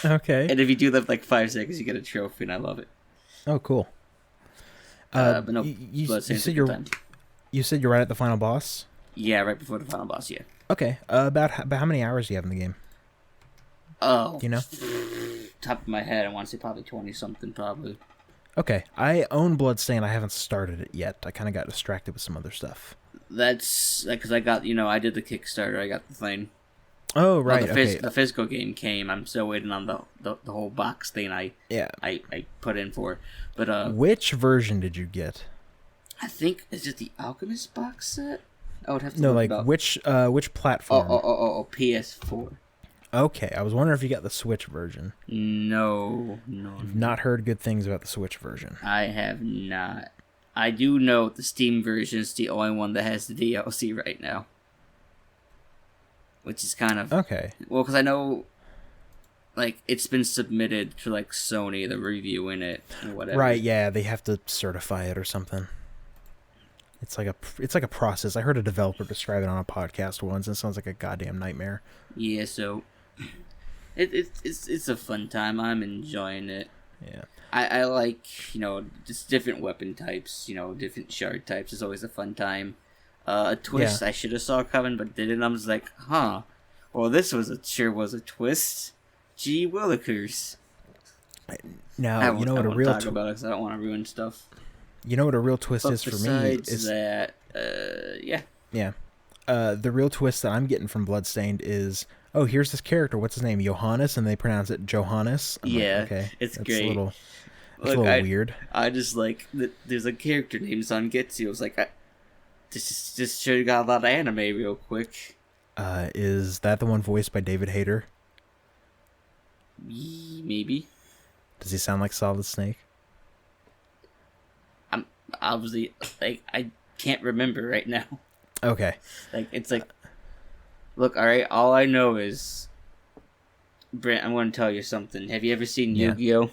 Okay. And if you do that for like 5 seconds, you get a trophy, and I love it. Oh, cool. But no, you said you're right at the final boss? Yeah, right before the final boss, yeah. Okay. About how many hours do you have in the game? Oh. Do you know? Top of my head, I want to say probably 20-something, probably. Okay. I own Bloodstained. I haven't started it yet. I kind of got distracted with some other stuff. That's because I got, I did the Kickstarter. I got the thing. Oh, right. The physical game came. I'm still waiting on the whole box thing I put in for. But which version did you get? I think it's just the Alchemist box set. I would have to which platform? Oh, PS4. Okay, I was wondering if you got the Switch version. No. I've not heard good things about the Switch version. I have not. I do know the Steam version is the only one that has the DLC right now. Which is kind of... Okay. Well, because I know, like, it's been submitted to, like, Sony, the review in it, or whatever. Right, yeah, they have to certify it or something. It's like a process. I heard a developer describe it on a podcast once, and it sounds like a goddamn nightmare. Yeah, so... It's a fun time. I'm enjoying it. Yeah. I like, just different weapon types, different shard types. It's always a fun time. A twist I should have saw coming, but didn't. I was like, huh. Well, this sure was a twist. Gee willikers. Now, you know what a real talk about it 'cause I don't want to ruin stuff. You know what a real twist But is for me? Besides that, yeah. Yeah. The real twist that I'm getting from Bloodstained is, oh, here's this character. What's his name? Johannes, and they pronounce it Johannes. Yeah, like, okay, it's that's great. That's a little weird. I just like there's a character named Zangetsu. I was like, just should have got a lot of anime real quick. Is that the one voiced by David Hayter? Maybe. Does he sound like Solid Snake? I'm obviously like I can't remember right now. Okay. Like it's like, look, all right. All I know is, Brent, I'm going to tell you something. Have you ever seen Yu-Gi-Oh?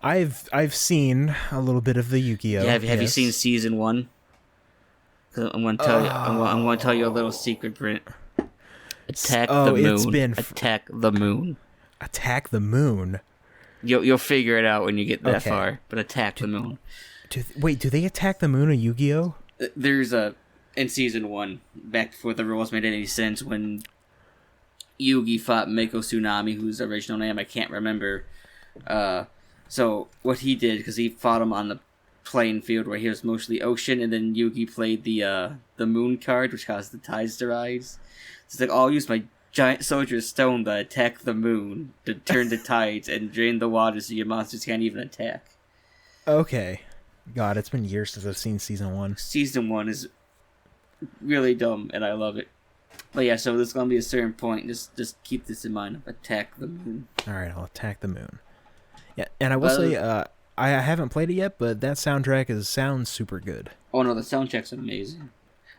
I've seen a little bit of the Yu-Gi-Oh. Yeah, have you seen season 1? Cause I'm going to tell you. I'm going to tell you a little secret, Brent. Attack the moon. Attack the moon. Attack the moon. You'll figure it out when you get that far. But attack the moon. Do they attack the moon in Yu-Gi-Oh? There's in season 1, back before the rules made any sense, when Yugi fought Mako Tsunami, whose original name I can't remember. So what he did, because he fought him on the playing field where he was mostly ocean, and then Yugi played the moon card, which caused the tides to rise. So it's like, I'll use my giant soldier stone to attack the moon, to turn the tides, and drain the water so your monsters can't even attack. Okay. God, it's been years since I've seen season 1. Season 1 is really dumb, and I love it. But yeah, so there's gonna be a certain point. Just keep this in mind. Attack the moon. All right, I'll attack the moon. Yeah, and I will say, I haven't played it yet, but that soundtrack sounds super good. Oh no, the soundtrack's amazing.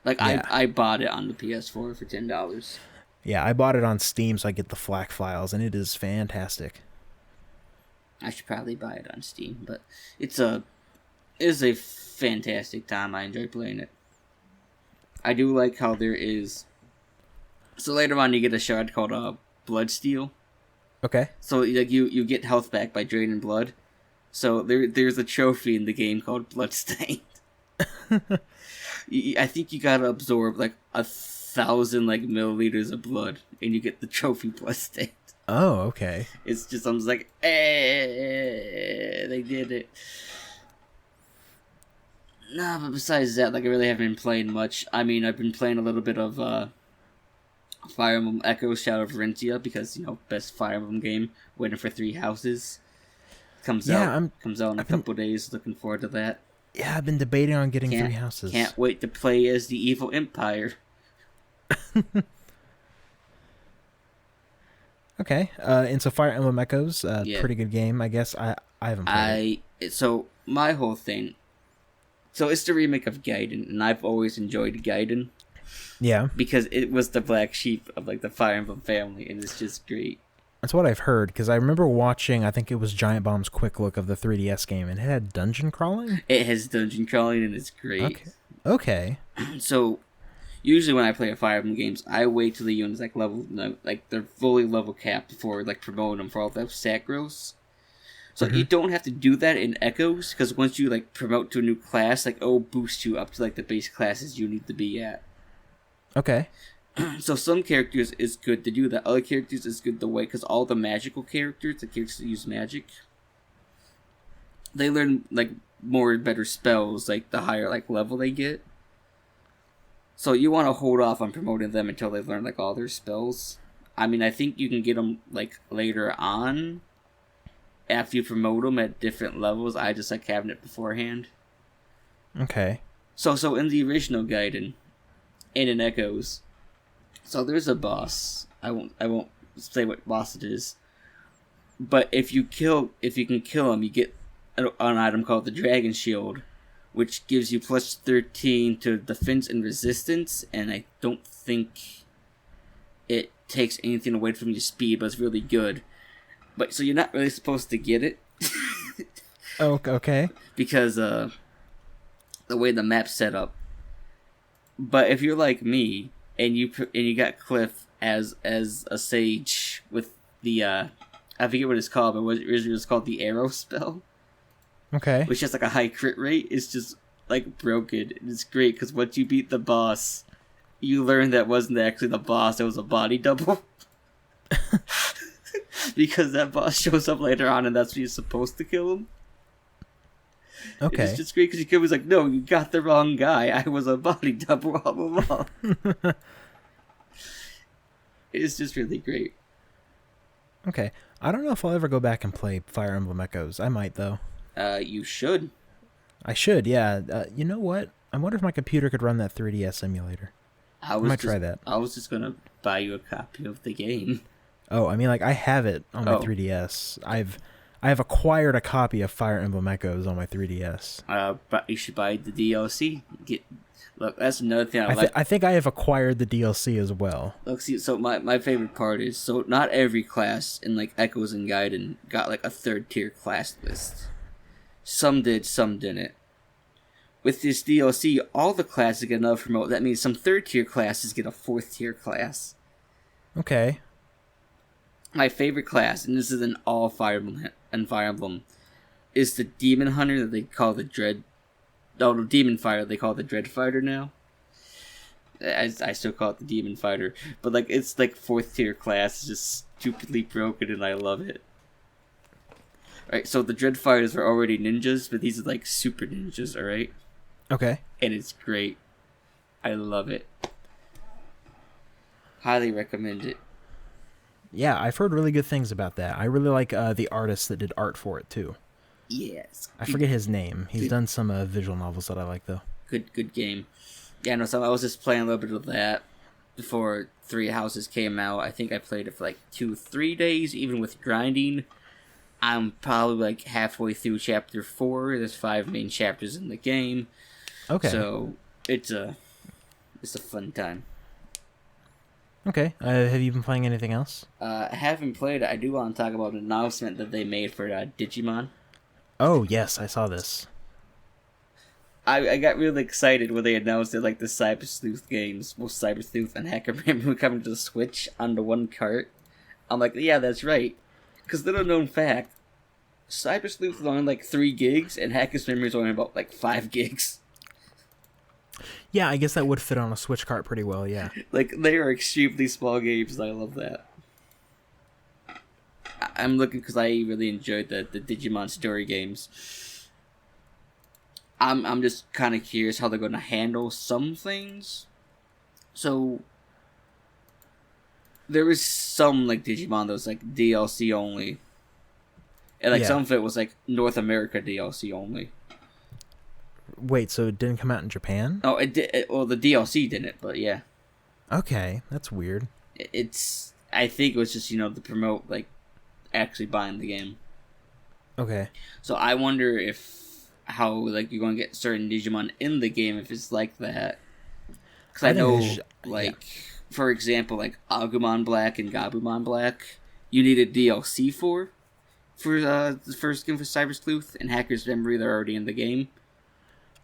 Like I bought it on the PS4 for $10. Yeah, I bought it on Steam so I get the FLAC files, and it is fantastic. I should probably buy it on Steam, but it is a fantastic time. I enjoy playing it. I do like how there is. So later on, you get a shard called Bloodsteel. Okay. So like you get health back by draining blood. So there's a trophy in the game called Bloodstained. I think you gotta absorb like 1,000 milliliters of blood, and you get the trophy Bloodstained. Oh, okay. It's just I'm just like, they did it. Nah, but besides that, like I really haven't been playing much. I mean, I've been playing a little bit of Fire Emblem Echoes Shadow of Valentia because best Fire Emblem game. Waiting for 3 houses. Comes out in a couple days. Looking forward to that. Yeah, I've been debating on getting 3 houses. Can't wait to play as the evil empire. Okay, and so Fire Emblem Echoes, pretty good game, I guess. I haven't played it. So my whole thing. So it's the remake of Gaiden, and I've always enjoyed Gaiden. Yeah. Because it was the black sheep of the Fire Emblem family, and it's just great. That's what I've heard, because I remember watching, I think it was Giant Bomb's quick look of the 3DS game, and it had dungeon crawling? It has dungeon crawling, and it's great. Okay. So, usually when I play Fire Emblem games, I wait till the units they're fully level capped before promoting them for all the sacros. So you don't have to do that in Echoes, because once you promote to a new class, it'll boost you up to the base classes you need to be at. Okay. So some characters is good to do that. Other characters is good to wait, because all the magical characters, the characters that use magic, they learn more and better spells the higher level they get. So you want to hold off on promoting them until they learn all their spells. I mean, I think you can get them later on after you promote them at different levels. I just having it beforehand. Okay. So in the original Gaiden and in Echoes, so there's a boss. I won't say what boss it is. But if you can kill him, you get an item called the Dragon Shield, which gives you plus 13 to defense and resistance, and I don't think it takes anything away from your speed, but it's really good. But so you're not really supposed to get it. Oh, okay. Because the way the map's set up. But if you're like me and you got Cliff as a sage with the I forget what it's called, but originally it was called the arrow spell. Okay. Which has like a high crit rate. It's just like broken. It's great because once you beat the boss, you learn that wasn't actually the boss, it was a body double. Because that boss shows up later on and that's when you're supposed to kill him. Okay. It's just great because he was like, no, you got the wrong guy. I was a body double all along. It's just really great. Okay. I don't know if I'll ever go back and play Fire Emblem Echoes. I might, though. You should. I should, yeah. You know what? I wonder if my computer could run that 3DS emulator. I might try that. I was just going to buy you a copy of the game. Oh, I mean, like, I have it on my 3DS. I have acquired a copy of Fire Emblem Echoes on my 3DS. But you should buy the DLC. Look, that's another thing I think I have acquired the DLC as well. Look, see, so my favorite part is, so not every class in, like, Echoes and Gaiden got, like, a third-tier class list. Some did, some didn't. With this DLC, all the classes get another promote. That means some third-tier classes get a fourth-tier class. Okay. My favorite class, and this is in all Fire Emblem, is the Demon Hunter that they call the Dread... No, the Demon Fighter they call the Dread Fighter now. I still call it the Demon Fighter. But, like, it's, like, fourth-tier class. It's just stupidly broken, and I love it. Alright, so the Dread Fighters are already ninjas, but these are, like, super ninjas, alright? Okay. And it's great. I love it. Highly recommend it. Yeah, I've heard really good things about that. I really like the artist that did art for it, too. Yes. I forget his name. He's done some visual novels that I like, though. Good game. Yeah, no, so I was just playing a little bit of that before Three Houses came out. I think I played it for like 2-3 days, even with grinding. I'm probably like halfway through chapter 4. There's 5 main chapters in the game. Okay. So it's a fun time. Okay. Have you been playing anything else? I haven't played it. I do want to talk about an announcement that they made for Digimon. Oh, yes, I saw this. I got really excited when they announced that, like, the Cybersleuth games, both Cybersleuth and Hacker Memory, were coming to the Switch onto one cart. I'm like, yeah, that's right. Because little known fact, Cybersleuth is only like 3 gigs, and Hacker's Memory is only about like 5 gigs. Yeah, I guess that would fit on a Switch cart pretty well, yeah. Like, they are extremely small games, and I love that. I'm looking because I really enjoyed the Digimon story games. I'm just kind of curious how they're going to handle some things. So, there was some, like, Digimon that was, like, DLC only. And, like, some of it was, like, North America DLC only. Wait, so it didn't come out in Japan? Oh, it did. Well, the DLC didn't, but yeah. Okay, that's weird. I think it was just, to promote, like, actually buying the game. Okay. So I wonder how, like, you're going to get certain Digimon in the game if it's like that. Because I know, for example, like, Agumon Black and Gabumon Black, you need a DLC for the first game for Cybersleuth, and Hacker's Memory, they're already in the game.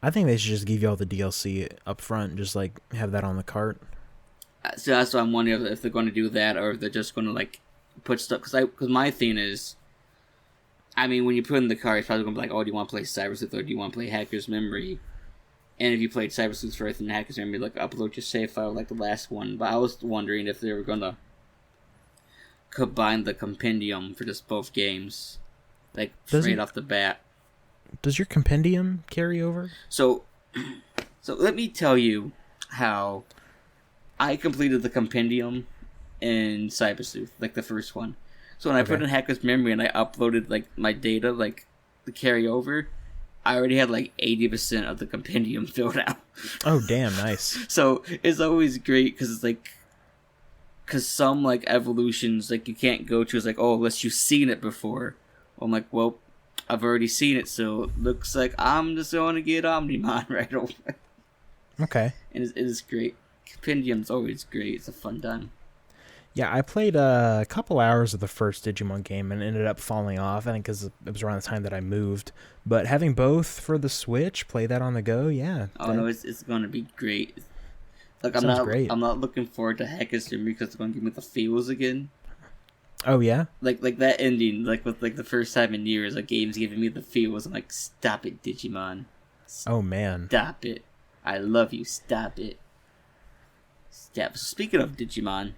I think they should just give you all the DLC up front, just, like, have that on the cart. So that's why I'm wondering if they're going to do that, or if they're just going to, like, put stuff... Because my thing is... I mean, when you put in the cart, it's probably going to be like, oh, do you want to play Cybersleuth, or do you want to play Hacker's Memory? And if you played Cybersleuth first and Hacker's Memory, like, upload your save file like the last one. But I was wondering if they were going to combine the compendium for just both games. Like, straight off the bat. Does your compendium carry over? So let me tell you how I completed the compendium in Cybersleuth, like the first one. So when I put in Hacker's Memory and I uploaded, like, my data, like, the carryover, I already had, like, 80% of the compendium filled out. Oh, damn, nice. So it's always great because it's like, Because some, like, evolutions, like, you can't go to, is like, oh, unless you've seen it before. I'm like, well, I've already seen it, so it looks like I'm just going to get Omnimon right away. Okay. And it is great. Compendium's always great. It's a fun time. Yeah, I played a couple hours of the first Digimon game and ended up falling off. I think because it was around the time that I moved. But having both for the Switch, play that on the go, yeah. Oh no, it's gonna be great. Like Great. I'm not looking forward to Hackasumi because it's gonna give me the feels again. Oh yeah. Like that ending, like with like the first time in years, a game's giving me the feels. I'm like, stop it, Digimon. Oh man. Stop it. I love you. Stop it. Stop. So speaking of Digimon,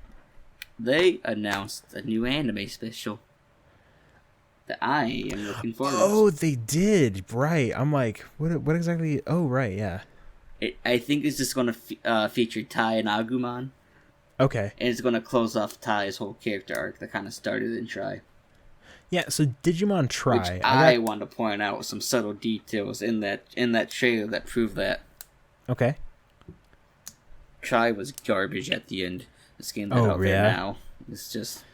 they announced a new anime special that I am looking forward to. Oh, they did. Right. I'm like, what exactly? Oh, right. Yeah. I think it's just going to feature Tai and Agumon. Okay. And it's going to close off Tai's whole character arc that kind of started in Tri. Yeah, so Digimon Tri. Which I want to point out some subtle details in that trailer that prove that. Okay. Tri was garbage at the end. This game that's out there now. It's just...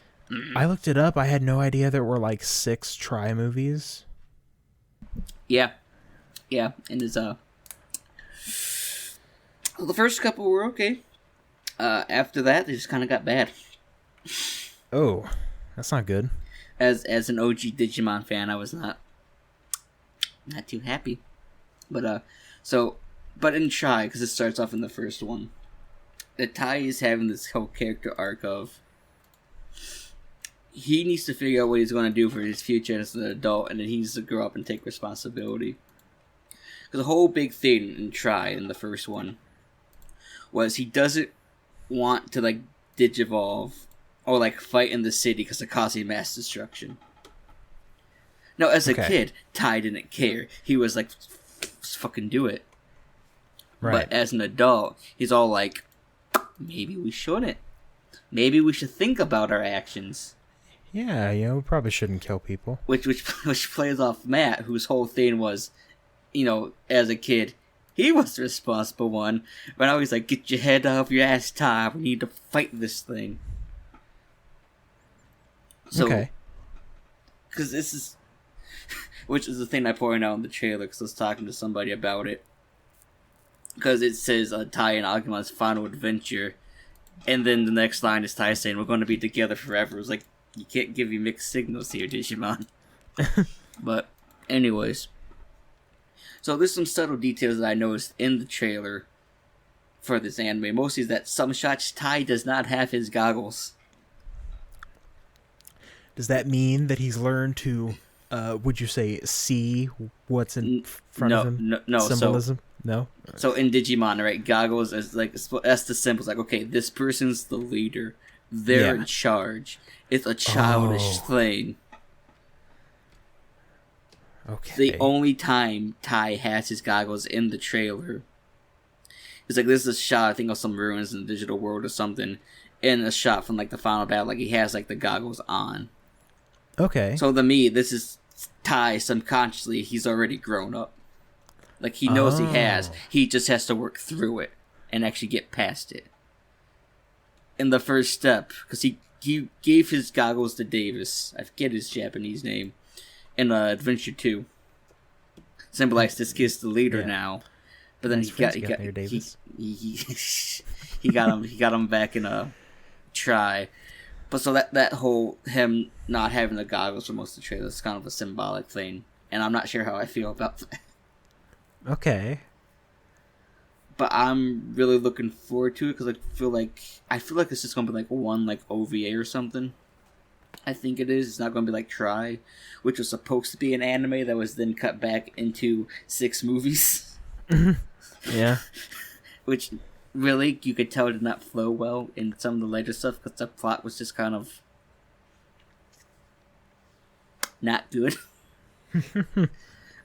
I looked it up. I had no idea there were like 6 Tri movies. Yeah. Yeah, and it's well, the first couple were okay. After that, they just kind of got bad. Oh, that's not good. As an OG Digimon fan, I was not too happy. But but in Tri, because it starts off in the first one, that Tai is having this whole character arc of he needs to figure out what he's going to do for his future as an adult, and then he needs to grow up and take responsibility. Because the whole big thing in Tri in the first one was he doesn't want to like digivolve or like fight in the city because it's causing mass destruction. Now, as a kid, Tai didn't care. He was like, "Fucking do it." Right. But as an adult, he's all like, "Maybe we shouldn't. Maybe we should think about our actions." Yeah, we probably shouldn't kill people. Which plays off Matt, whose whole thing was, as a kid, he was the responsible one. But now he's like, get your head off your ass, Tai. We need to fight this thing. So, because this is, which is the thing I pointed out in the trailer, because I was talking to somebody about it. Because it says Tai and Agumon's final adventure, and then the next line is Tai saying, we're going to be together forever. It was like, you can't give me mixed signals here, Digimon. But, anyways. So there's some subtle details that I noticed in the trailer for this anime. Mostly is that some shots Tai does not have his goggles. Does that mean that he's learned to, would you say, see what's in front of him? No. Symbolism? No? So in Digimon, right, goggles is like, that's the symbol. It's like, okay, this person's the leader. They're in charge. It's a childish thing. Okay. The only time Tai has his goggles in the trailer is like, this is a shot, I think, of some ruins in the digital world or something, in a shot from like the final battle, like he has like the goggles on. Okay. So to me, this is Tai subconsciously, he's already grown up. Like he knows he has. He just has to work through it and actually get past it. In the first step, because he gave his goggles to Davis. I forget his Japanese name. In Adventure 2. Symbolized this kid's the leader now. But then he got him back in a Tri. But so that whole him not having the goggles for most of the trailer is kind of a symbolic thing. And I'm not sure how I feel about that. Okay. But I'm really looking forward to it because I feel like it's just gonna be like one like OVA or something. I think it is. It's not gonna be like Tri, which was supposed to be an anime that was then cut back into 6 movies. Yeah. Which really you could tell did not flow well in some of the later stuff because the plot was just kind of not good.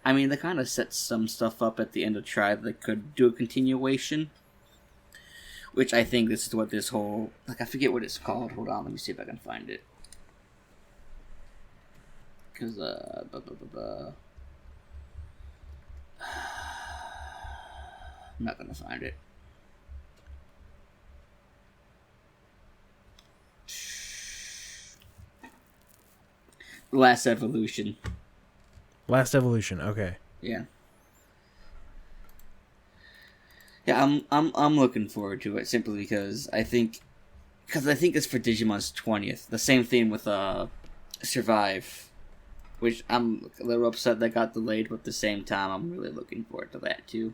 I mean, they kind of set some stuff up at the end of Tri that could do a continuation. Which I think this is what this whole... Like, I forget what it's called. Hold on, let me see if I can find it. Because, I'm not going to find it. Last Evolution. Last Evolution. Okay. Yeah. Yeah, I'm looking forward to it simply because I think it's for Digimon's 20th. The same thing with Survive, which I'm a little upset that got delayed, but at the same time I'm really looking forward to that too.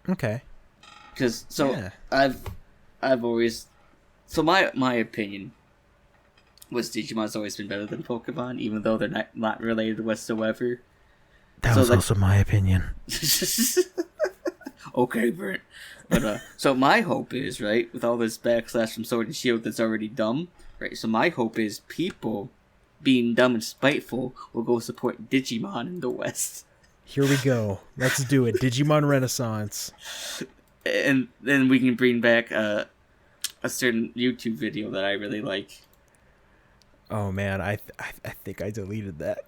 Okay. Because Yeah. I've always my opinion was Digimon's always been better than Pokemon, even though they're not related whatsoever. That was also my opinion. Okay, Brent. But so my hope is, right, with all this backslash from Sword and Shield that's already dumb, right? So my hope is people being dumb and spiteful will go support Digimon in the West. Here we go. Let's do it. Digimon Renaissance. And then we can bring back a certain YouTube video that I really like. Oh man, I think I deleted that.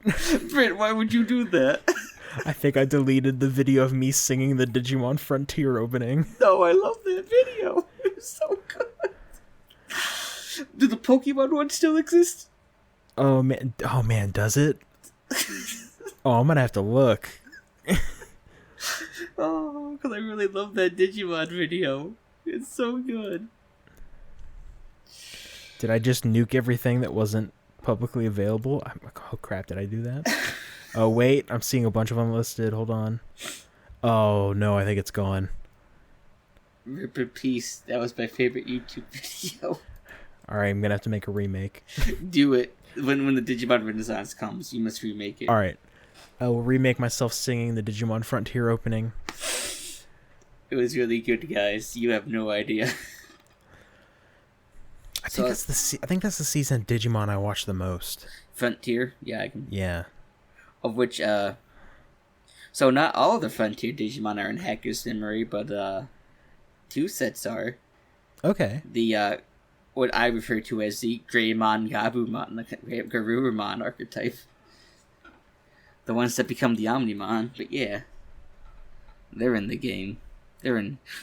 Brent, why would you do that? I think I deleted the video of me singing the Digimon Frontier opening. No, I love that video. It was so good. Do the Pokemon one still exist? Oh man, does it? Oh, I'm gonna have to look. Oh, because I really love that Digimon video. It's so good. Did I just nuke everything that wasn't publicly available? Oh crap, did I do that? Oh wait, I'm seeing a bunch of them listed. Hold on. Oh no, I think it's gone. Rip in peace. That was my favorite YouTube video. Alright, I'm gonna have to make a remake. Do it. When the Digimon Renaissance comes, you must remake it. Alright. I will remake myself singing the Digimon Frontier opening. It was really good, guys. You have no idea. I think that's the season of Digimon I watched the most. Frontier? Yeah, I can. Yeah. Of which, so not all of the Frontier Digimon are in Hacker's memory, but, 2 sets are. Okay. The, what I refer to as the Greymon, Gabumon, the Garurumon archetype. The ones that become the Omnimon, but yeah. They're in the game.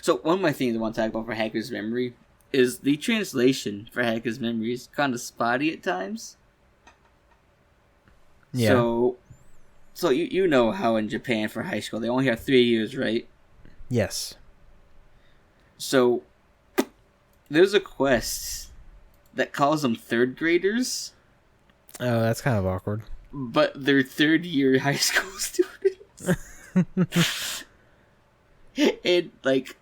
So, one of my things I want to talk about for Hacker's Memory is the translation for Hacker's Memory is kind of spotty at times. Yeah. So you know how in Japan for high school they only have 3 years, right? Yes. So there's a quest that calls them third graders. Oh, that's kind of awkward. But they're third year high school students. And like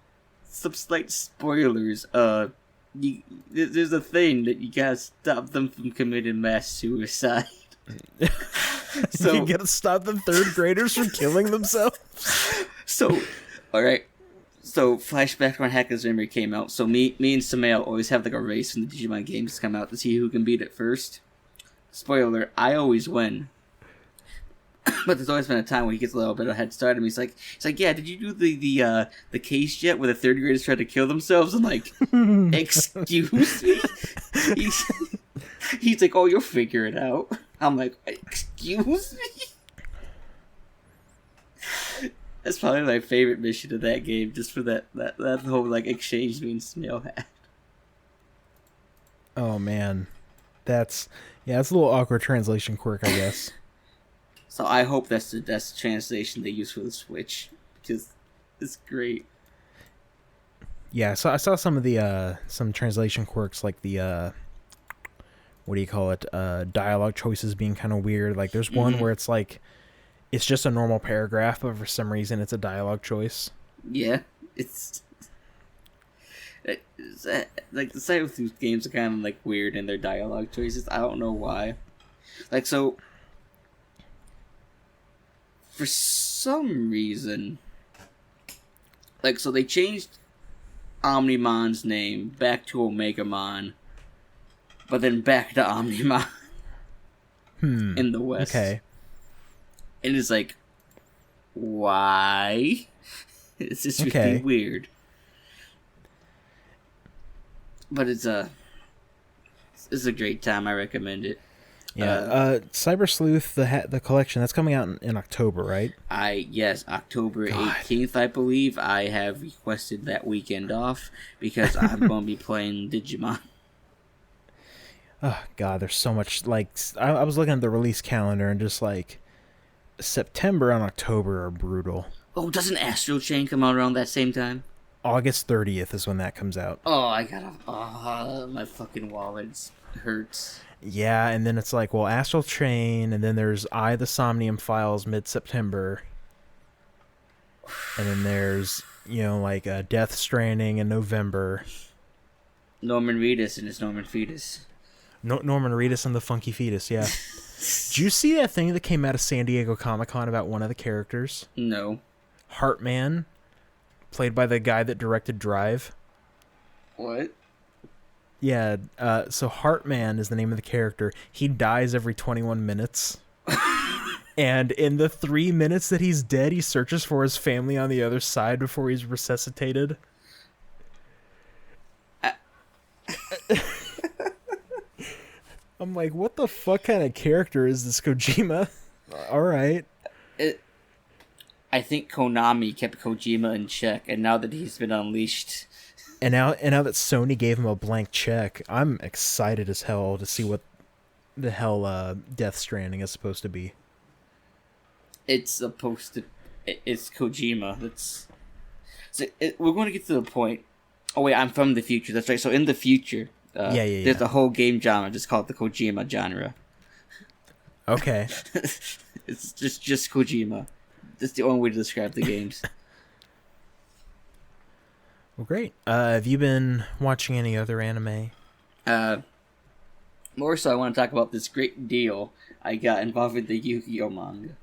some slight spoilers, there's a thing that you gotta stop them from committing mass suicide. So you gotta stop the third graders from killing themselves. So, all right. So, flashback when Hacker's Memory came out. So, me and Samael always have like a race when the Digimon games come out to see who can beat it first. Spoiler: I always win. But there's always been a time where he gets a little bit of a head start, and he's like, yeah, did you do the case yet where the third graders try to kill themselves? I'm like, excuse me. He's like, oh, you'll figure it out. I'm like, excuse me? That's probably my favorite mission of that game, just for that whole like exchange me and Snail had. Oh man, that's a little awkward translation quirk, I guess. So I hope that's the translation they use for the Switch, because it's great. Yeah, so I saw some of the some translation quirks, like the what do you call it? Dialogue choices being kind of weird. Like there's one where it's like it's just a normal paragraph, but for some reason it's a dialogue choice. Yeah, it's like the Cybersleuth games are kind of like weird in their dialogue choices. I don't know why. Like so, for some reason, like so they changed Omnimon's name back to Omegamon, but then back to Omnimon in the West. Okay. And it's like, why? It's just really weird. But it's a great time. I recommend it. Yeah. Cybersleuth, the collection, that's coming out in October, right? Yes, October 18th, I believe. I have requested that weekend off because I'm going to be playing Digimon. Oh god, there's so much. Like I was looking at the release calendar and just like September and October are brutal. Oh, doesn't Astral Chain come out around that same time? August 30th is when that comes out. Oh, I gotta. Oh, my fucking wallet hurts. Yeah, and then it's like, well, Astral Chain, and then there's the Somnium Files mid-September, and then there's like Death Stranding in November. Norman Reedus and his Norman Fetus. Norman Reedus and the Funky Fetus, yeah. Did you see that thing that came out of San Diego Comic-Con about one of the characters? No. Heartman, played by the guy that directed Drive. What? Yeah, so Heartman is the name of the character. He dies every 21 minutes. And in the 3 minutes that he's dead, he searches for his family on the other side before he's resuscitated. I'm like, what the fuck kind of character is this Kojima? Alright. I think Konami kept Kojima in check, and now that he's been unleashed... And now that Sony gave him a blank check, I'm excited as hell to see what the hell Death Stranding is supposed to be. It's supposed to... It's Kojima. We're going to get to the point... Oh wait, I'm from the future. That's right. So in the future, there's a whole game genre just called the Kojima genre. Okay. It's just Kojima. That's the only way to describe the games. Well, great. Have you been watching any other anime? More so, I want to talk about this great deal I got involving the Yu-Gi-Oh manga.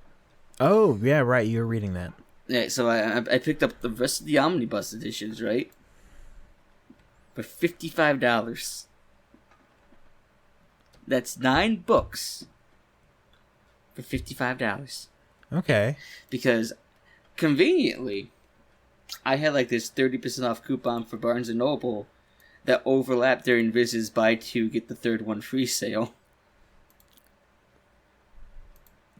Oh, yeah, right. You were reading that. Yeah, so I picked up the rest of the omnibus editions, right? For $55. That's 9 books for $55. Okay. Because, conveniently, I had like this 30% off coupon for Barnes & Noble that overlapped during Viz's buy 2, get the third one free sale.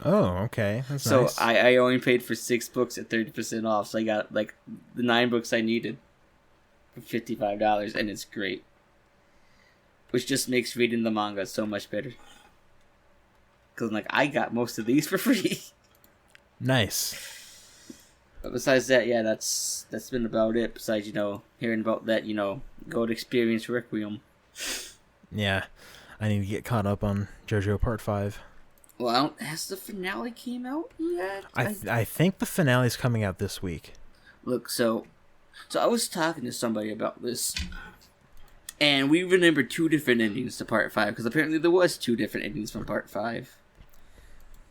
Oh, okay. That's so nice. I only paid for 6 books at 30% off, so I got like the 9 books I needed for $55, and it's great. Which just makes reading the manga so much better. Because like, I got most of these for free. Nice. But besides that, yeah, that's been about it. Besides, hearing about that, Gold Experience Requiem. Yeah. I need to get caught up on JoJo Part 5. Well, has the finale came out yet? I think the finale's coming out this week. Look, so I was talking to somebody about this, and we remember 2 different endings to Part 5, because apparently there was 2 different endings from Part 5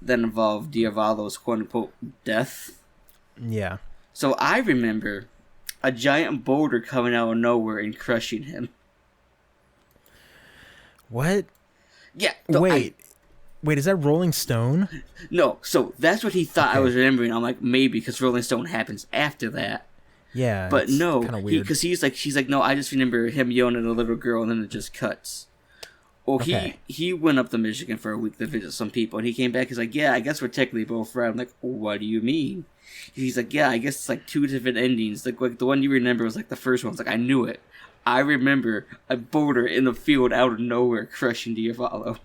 that involved Diavolo's quote-unquote death. Yeah. So I remember a giant boulder coming out of nowhere and crushing him. What? Yeah. Wait, is that Rolling Stone? No, so that's what he thought I was remembering. I'm like, maybe, because Rolling Stone happens after that. Yeah, but no, kind of weird. Because she's like, no, I just remember him yelling at a little girl, and then it just cuts. Well, he went up to Michigan for a week to visit some people, and he came back. He's like, yeah, I guess we're technically both right. I'm like, what do you mean? He's like, yeah, I guess it's like 2 different endings. Like the one you remember was like the first one. It's like, I knew it. I remember a boulder in the field out of nowhere crushing Diavolo.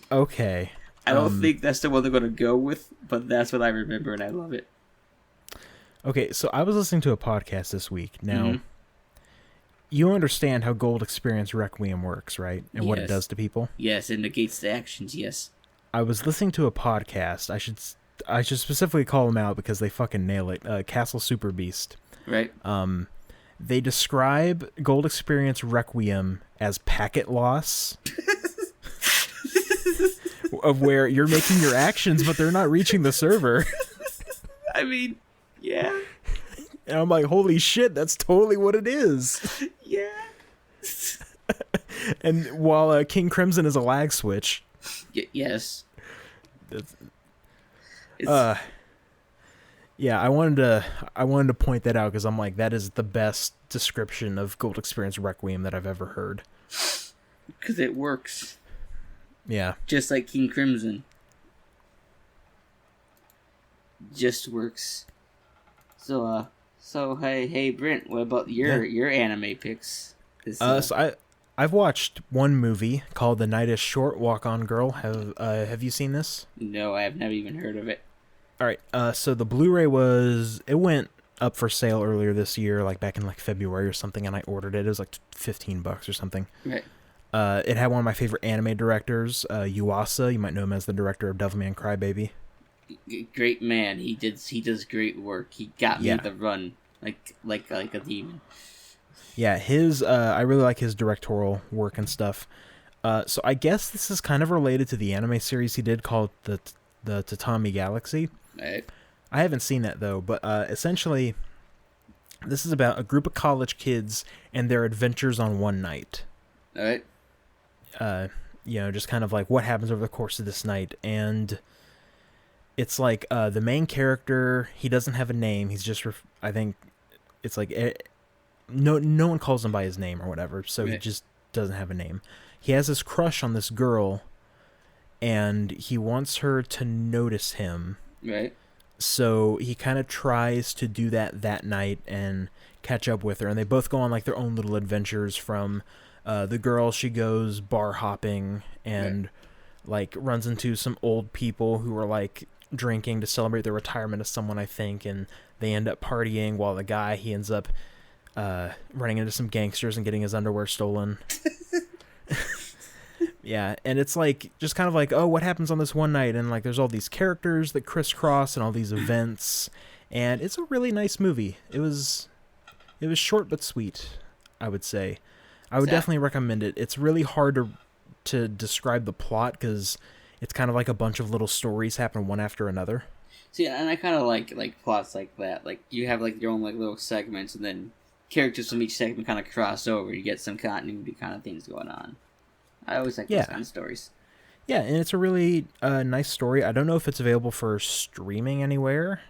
Okay. I don't think that's the one they're going to go with, but that's what I remember, and I love it. Okay, so I was listening to a podcast this week. Now, you understand how Gold Experience Requiem works, right? And what it does to people? Yes, it negates the actions, yes. I was listening to a podcast. I should specifically call them out because they fucking nail it. Castle Super Beast. Right. They describe Gold Experience Requiem as packet loss. Of where you're making your actions, but they're not reaching the server. I mean, yeah. And I'm like, holy shit, that's totally what it is. Yeah. And while King Crimson is a lag switch. Yes. Yeah, I wanted to point that out because I'm like, that is the best description of Gold Experience Requiem that I've ever heard. Because it works. Yeah. Just like King Crimson. Just works. So hey Brent, what about your anime picks? So I've watched one movie called The Night Is Short, Walk On Girl. Have you seen this? No, I have never even heard of it. All right. So the Blu-ray went up for sale earlier this year, like back in like February or something, and I ordered it. It was like $15 or something. Right. It had one of my favorite anime directors, Yuasa. You might know him as the director of Devilman Crybaby. Great man. He does great work. He got me the run like a demon. Yeah, I really like his directorial work and stuff. So I guess this is kind of related to the anime series he did called the Tatami Galaxy. Right. I haven't seen that though, but essentially, this is about a group of college kids and their adventures on one night. All right. Just kind of like what happens over the course of this night, and it's like the main character, he doesn't have a name. He's just I think it's like no one calls him by his name or whatever, so he just doesn't have a name. He has this crush on this girl, and he wants her to notice him. Right. So he kind of tries to do that night and catch up with her, and they both go on like their own little adventures. From the girl, she goes bar hopping and like runs into some old people who are like drinking to celebrate the retirement of someone, I think, and they end up partying, while the guy, he ends up running into some gangsters and getting his underwear stolen. Yeah, and it's like just kind of like, oh, what happens on this one night? And like there's all these characters that crisscross and all these events, and it's a really nice movie. It was short but sweet, I would say. I would definitely recommend it. It's really hard to describe the plot because it's kind of like a bunch of little stories happen one after another. See, and I kind of like plots like that. Like you have like your own like little segments, and then characters from each segment kind of cross over. You get some continuity kind of things going on. I always like those kind of stories. Yeah, and it's a really nice story. I don't know if it's available for streaming anywhere,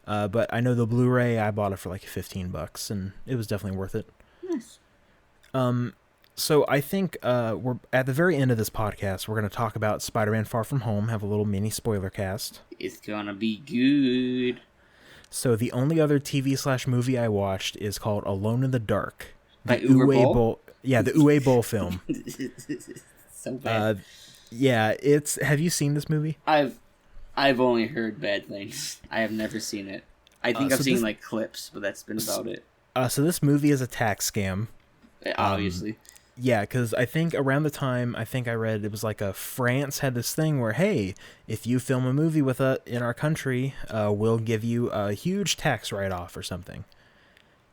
but I know the Blu-ray, I bought it for like $15, and it was definitely worth it. Nice. So I think we're at the very end of this podcast. We're going to talk about Spider-Man Far From Home, have a little mini spoiler cast. It's gonna be good. So the only other TV/movie I watched is called Alone in the Dark. By Uwe Boll? Yeah, the Uwe Boll film. So bad. Have you seen this movie? I've only heard bad things. I have never seen it. I think I've seen like clips, but that's been about it. So this movie is a tax scam. Obviously. Yeah, because I think around the time I read it was like France had this thing where, hey, if you film a movie with in our country, we'll give you a huge tax write-off or something.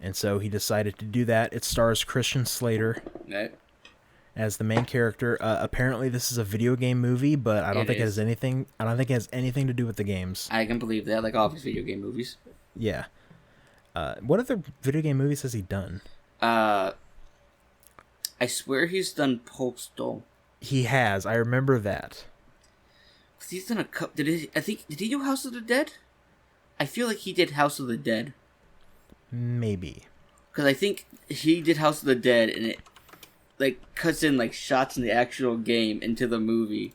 And so he decided to do that. It stars Christian Slater as the main character. Apparently, this is a video game movie, but I don't think it has anything. I don't think it has anything to do with the games. I can believe that, like all of his video game movies. Yeah. What other video game movies has he done? I swear he's done Postal. He has. I remember that. He's done a couple. Did he do House of the Dead? I feel like he did House of the Dead. Maybe. Because I think he did House of the Dead, and it like cuts in like shots in the actual game into the movie.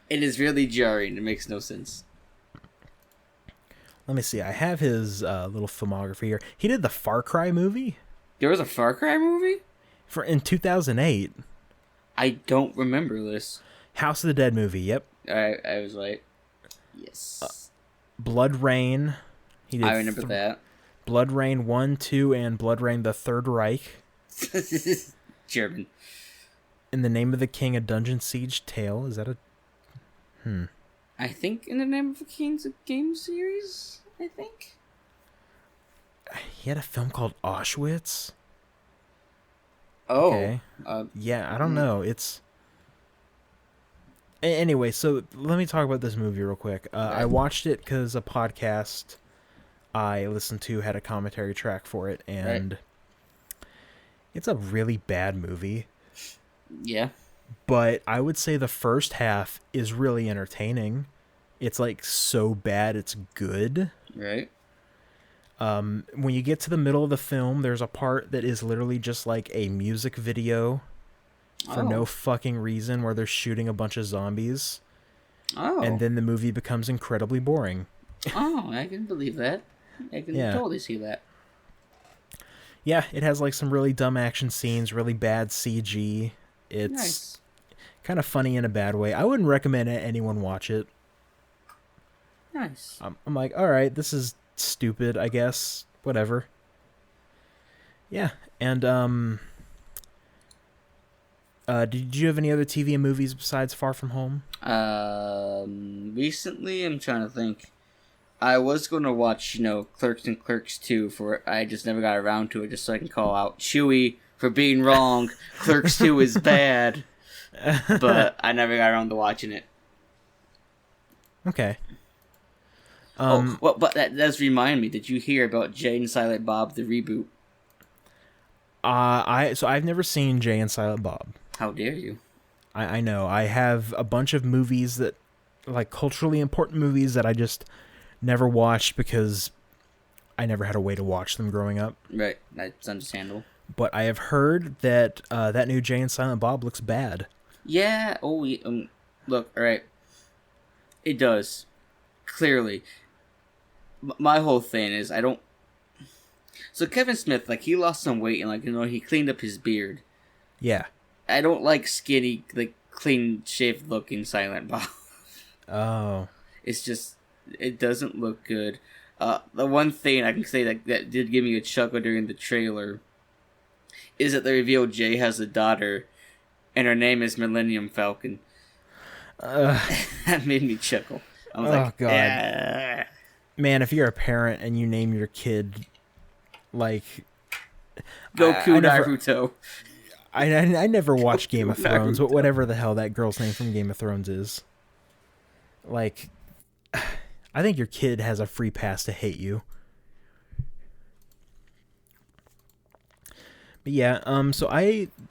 It is really jarring. It makes no sense. Let me see. I have his little filmography here. He did the Far Cry movie. There was a Far Cry movie? In 2008. I don't remember this. House of the Dead movie, yep. I was right. Yes. Blood Rain. I remember that. Blood Rain 1, 2, and Blood Rain the Third Reich. German. In the Name of the King, a Dungeon Siege Tale. Is that a... I think In the Name of the King's a game series, I think. He had a film called Auschwitz. Oh. Okay. Yeah, I don't know. It's... Anyway, so let me talk about this movie real quick. I watched it because a podcast I listened to had a commentary track for it, and it's a really bad movie. Yeah. But I would say the first half is really entertaining. It's like so bad it's good. Right. When you get to the middle of the film, there's a part that is literally just like a music video for no fucking reason, where they're shooting a bunch of zombies. Oh. And then the movie becomes incredibly boring. Oh, I can believe that. I can totally see that. Yeah, it has like some really dumb action scenes, really bad CG. It's Nice. kind of funny in a bad way. I wouldn't recommend anyone watch it. Nice. I'm like, all right, this is stupid, I guess. Whatever. Yeah, and did you have any other TV and movies besides Far From Home? Recently, I'm trying to think. I was going to watch, Clerks and Clerks 2 for I just never got around to it, just so I can call out Chewie for being wrong. Clerks 2 is bad, but I never got around to watching it. Okay. But that does remind me. Did you hear about Jay and Silent Bob the reboot? I've never seen Jay and Silent Bob. How dare you? I know. I have a bunch of movies that, like, culturally important movies that I just never watched because I never had a way to watch them growing up. Right, that's understandable. But I have heard that that new Jay and Silent Bob looks bad. Yeah. Oh, look. All right. It does. Clearly. My whole thing is I don't. So Kevin Smith, like, he lost some weight and, like, he cleaned up his beard. Yeah. I don't like skinny, like, clean shaved looking Silent Bob. Oh. It's just, it doesn't look good. The one thing I can say that did give me a chuckle during the trailer is that they revealed Jay has a daughter, and her name is Millennium Falcon. That made me chuckle. I was like, God. Yeah. Man, if you're a parent and you name your kid, like... Goku Naruto. I never watched Game of Thrones, but whatever the hell that girl's name from Game of Thrones is. Like, I think your kid has a free pass to hate you. But yeah,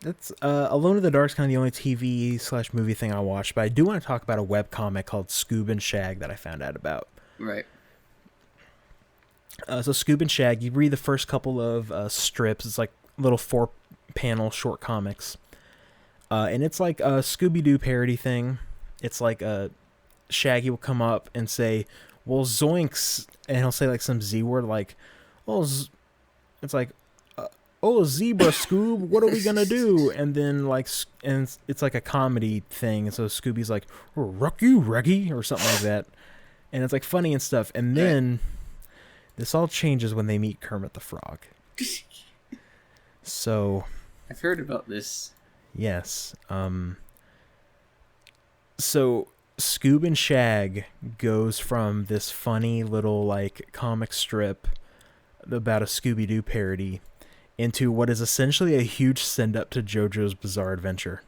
that's Alone in the Dark's kind of the only TV/movie thing I watched, but I do want to talk about a webcomic called Scoob and Shag that I found out about. Right. So Scoob and Shag, you read the first couple of strips. It's like little 4-panel short comics. And it's like a Scooby-Doo parody thing. It's like Shaggy will come up and say, well, zoinks, and he'll say like some Z word like, oh, it's like, oh, zebra, Scoob, what are we gonna do? And then like, and it's like a comedy thing. And so Scooby's like, oh, ruck you, Reggie, or something like that. And it's like funny and stuff. And then this all changes when they meet Kermit the Frog. So, I've heard about this. Yes. So Scoob and Shag goes from this funny little like comic strip about a Scooby-Doo parody into what is essentially a huge send up to JoJo's Bizarre Adventure.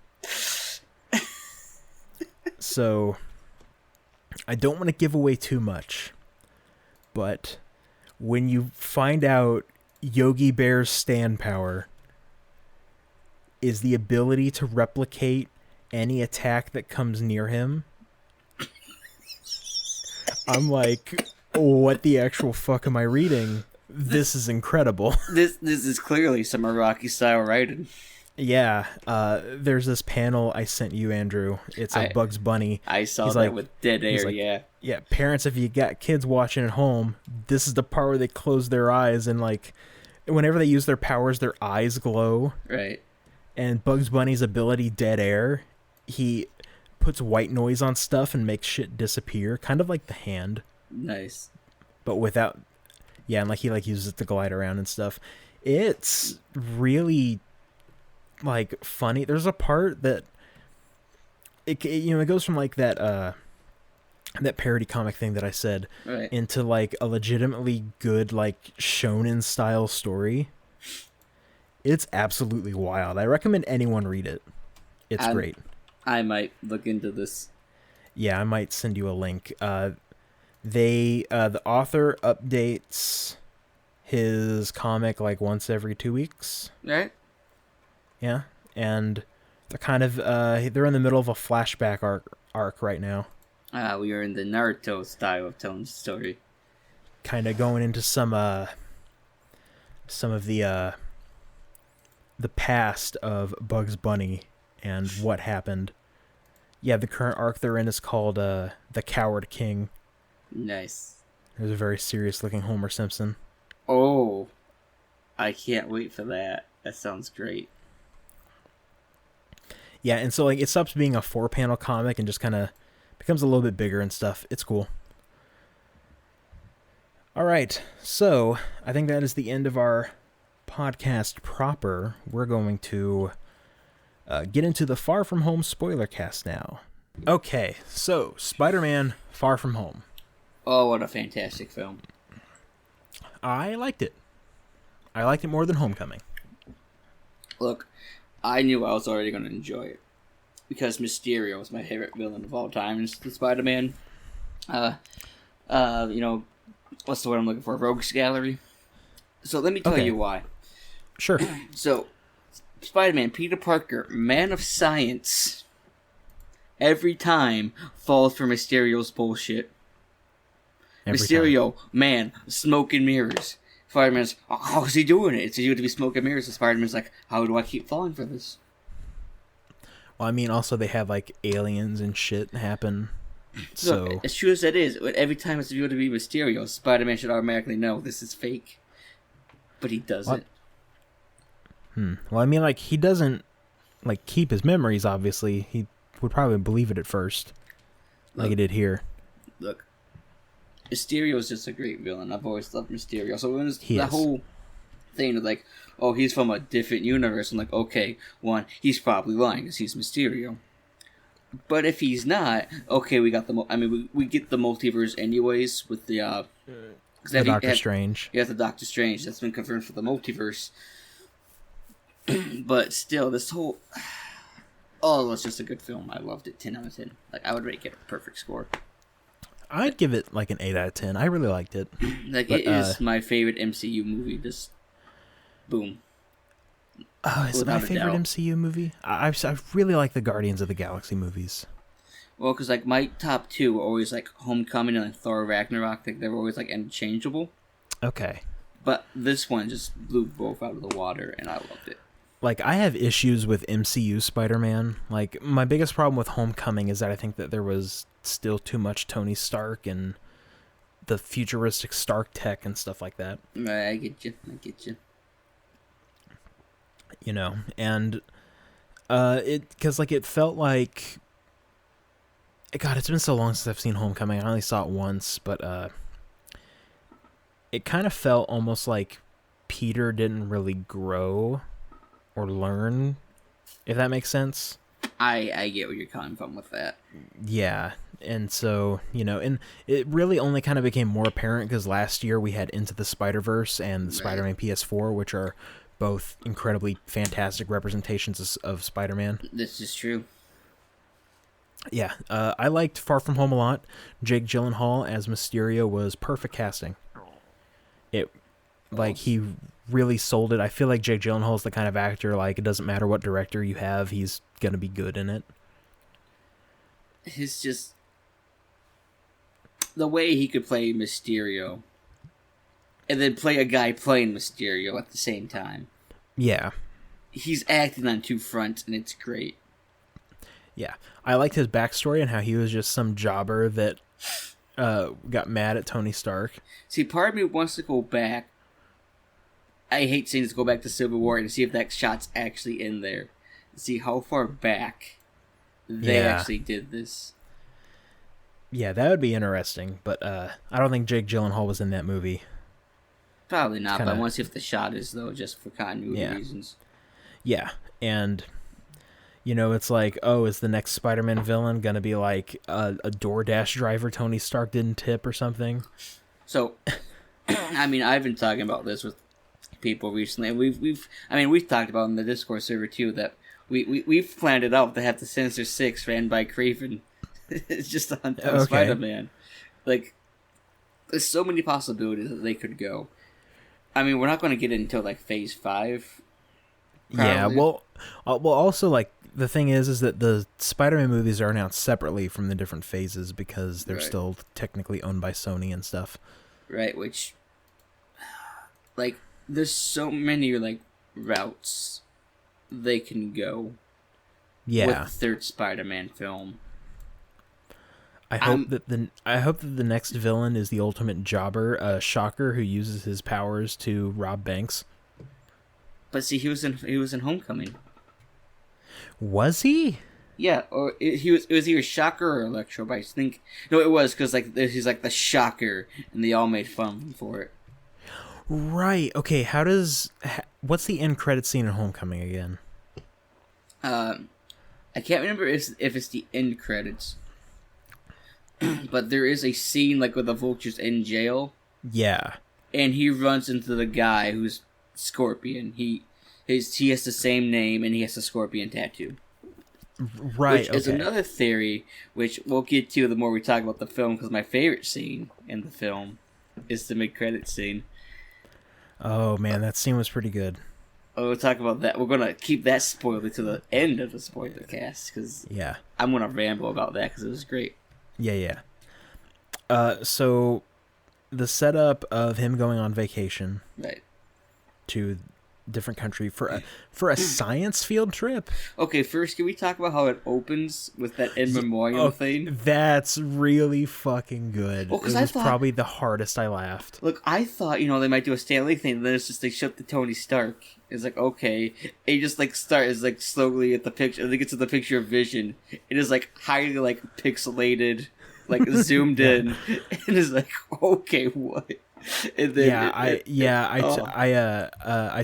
So I don't want to give away too much, but when you find out Yogi Bear's stand power is the ability to replicate any attack that comes near him, I'm like, what the actual fuck am I reading? This is incredible. This is clearly some Iraqi style writing. Yeah, there's this panel I sent you, Andrew. It's a Bugs Bunny. I saw He's that like, with dead air, like, yeah. Yeah, parents, if you got kids watching at home, this is the part where they close their eyes and like, whenever they use their powers, their eyes glow. Right. And Bugs Bunny's ability, dead air, he puts white noise on stuff and makes shit disappear, kind of like the hand. Nice. But without, yeah, and like he like uses it to glide around and stuff. It's really like funny. There's a part that it goes from like that parody comic thing that I said into like a legitimately good like shonen style story. It's absolutely wild. I recommend anyone read it. It's great. I might look into this. Yeah, I might send you a link. The author updates his comic like once every 2 weeks. Right. Yeah, and they're kind of they're in the middle of a flashback arc right now. We are in the Naruto style of telling the story. Kind of going into some of the past of Bugs Bunny and what happened. Yeah, the current arc they're in is called The Coward King. Nice. There's a very serious looking Homer Simpson. Oh, I can't wait for that. That sounds great. Yeah, and so like it stops being a 4-panel comic and just kind of becomes a little bit bigger and stuff. It's cool. All right, so I think that is the end of our podcast proper. We're going to get into the Far From Home spoiler cast now. Okay, so Spider-Man Far From Home. Oh, what a fantastic film. I liked it. I liked it more than Homecoming. Look, I knew I was already going to enjoy it because Mysterio was my favorite villain of all time in Spider-Man. You know, what's the word I'm looking for? Rogues Gallery. So let me tell you why. Sure. So, Spider-Man, Peter Parker, man of science, every time falls for Mysterio's bullshit. Mysterio, man, smoke and mirrors. Spider-Man's, how is he doing it? It's due to be smoke and mirrors. And Spider-Man's like, how do I keep falling for this? Well, I mean, also they have like aliens and shit happen. So look, as true as that is, every time it's viewed to be Mysterio, Spider-Man should automatically know this is fake. But he doesn't. Well, I mean, like, he doesn't, like, keep his memories, obviously. He would probably believe it at first. Like he did here. Look, Mysterio is just a great villain. I've always loved Mysterio. So when the whole thing of, like, oh, he's from a different universe, I'm like, okay, one, he's probably lying because he's Mysterio. But if he's not, okay, we got we get the multiverse anyways with the Doctor Strange. Yeah, the Doctor Strange. That's been confirmed for the multiverse. But still, this whole... Oh, it was just a good film. I loved it. 10 out of 10. Like, I would rate it a perfect score. I'd give it, like, an 8 out of 10. I really liked it. Like, it is my favorite MCU movie. Just... Boom. Oh, is it my favorite MCU movie? I really like the Guardians of the Galaxy movies. Well, because, like, my top two were always, like, Homecoming and like, Thor Ragnarok. Like, they were always, like, interchangeable. Okay. But this one just blew both out of the water, and I loved it. Like, I have issues with MCU Spider-Man. Like, my biggest problem with Homecoming is that I think that there was still too much Tony Stark and the futuristic Stark tech and stuff like that. I get you. You know, and because, like, it felt like... God, it's been so long since I've seen Homecoming. I only saw it once, but it kind of felt almost like Peter didn't really grow or learn, if that makes sense. I get where you're coming from with that. Yeah, and so, you know, and it really only kind of became more apparent because last year we had Into the Spider-Verse and the Spider-Man PS4, which are both incredibly fantastic representations of Spider-Man. This is true. Yeah, I liked Far From Home a lot. Jake Gyllenhaal as Mysterio was perfect casting. He really sold it. I feel like Jake Gyllenhaal is the kind of actor, like, it doesn't matter what director you have, he's gonna be good in it. It's just... the way he could play Mysterio, and then play a guy playing Mysterio at the same time. Yeah. He's acting on two fronts, and it's great. Yeah. I liked his backstory and how he was just some jobber that got mad at Tony Stark. See, part of me wants to go back. I hate saying this, go back to Civil War and see if that shot's actually in there. See how far back they actually did this. Yeah, that would be interesting, but I don't think Jake Gyllenhaal was in that movie. Probably not, but I want to see if the shot is, though, just for continuity reasons. Yeah, and... You know, it's like, oh, is the next Spider-Man villain going to be like a DoorDash driver Tony Stark didn't tip or something? So, I mean, I've been talking about this with people recently, and we've talked about in the Discord server too that we've planned it out to have the Sinister Six ran by Craven. It's just on Spider-Man. Like, there's so many possibilities that they could go. I mean, we're not going to get it until like Phase 5. Probably. Yeah, well, also, like, the thing is that the Spider-Man movies are announced separately from the different phases because they're still technically owned by Sony and stuff. Right, which, like, there's so many, like, routes they can go with the third Spider-Man film. I hope that the next villain is the ultimate jobber, Shocker, who uses his powers to rob banks. But see, he was in Homecoming. Was he? Yeah, or it was either Shocker or Electro, but I think no, it was because like he's like the Shocker, and they all made fun of him for it. Right. Okay. What's the end credit scene in Homecoming again? I can't remember if it's the end credits, but there is a scene like with the Vulture's in jail. Yeah. And he runs into the guy who's Scorpion. He has the same name and he has a scorpion tattoo. Right. Which is another theory, which we'll get to the more we talk about the film, because my favorite scene in the film is the mid-credit scene. Oh man, that scene was pretty good. Oh, we'll talk about that. We're gonna keep that spoiler to the end of the spoiler cast, because I'm gonna ramble about that because it was great. Yeah. So the setup of him going on vacation, right, to different country for a science field trip. Okay, first can we talk about how it opens with that in memoriam thing? That's really fucking good. Well, it was probably the hardest I laughed. Look, I thought they might do a Stan Lee thing. Then it's just they showed the Tony Stark. It's like okay, and you just like start is like slowly at the picture. They get to the picture of Vision. It is like highly like pixelated, like zoomed in, and it's like okay, what? And then I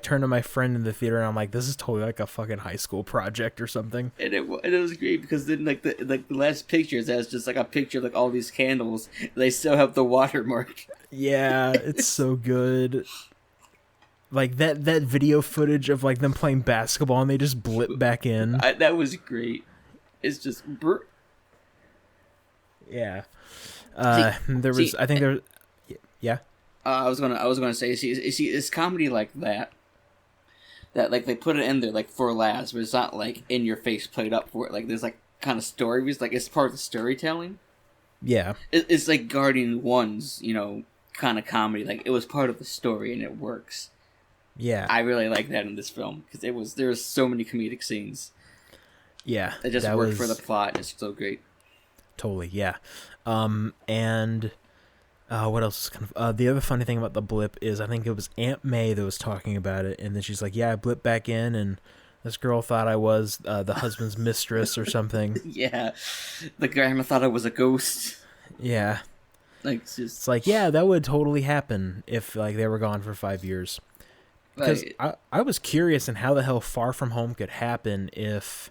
turned to my friend in the theater and I'm like, this is totally like a fucking high school project or something. And it was great because then the last pictures has just like a picture of like all these candles. And they still have the watermark. Yeah, it's so good. Like that video footage of like them playing basketball and they just blip back in. That was great. It's just yeah. I was gonna say, see, it's comedy like that like they put it in there like for laughs, but it's not like in your face played up for it. Like there's like kind of stories, like it's part of the storytelling. Yeah, it's like Guardian 1's, kind of comedy. Like it was part of the story and it works. Yeah, I really like that in this film because there's so many comedic scenes. Yeah, it just worked for the plot. And it's so great. Totally, yeah. And. What else is kind of... the other funny thing about the blip is I think it was Aunt May that was talking about it, and then she's like, yeah, I blipped back in, and this girl thought I was the husband's mistress or something. Yeah. The grandma thought I was a ghost. Yeah. Like, it's like, yeah, that would totally happen if like they were gone for 5 years. Because I was curious in how the hell Far From Home could happen if...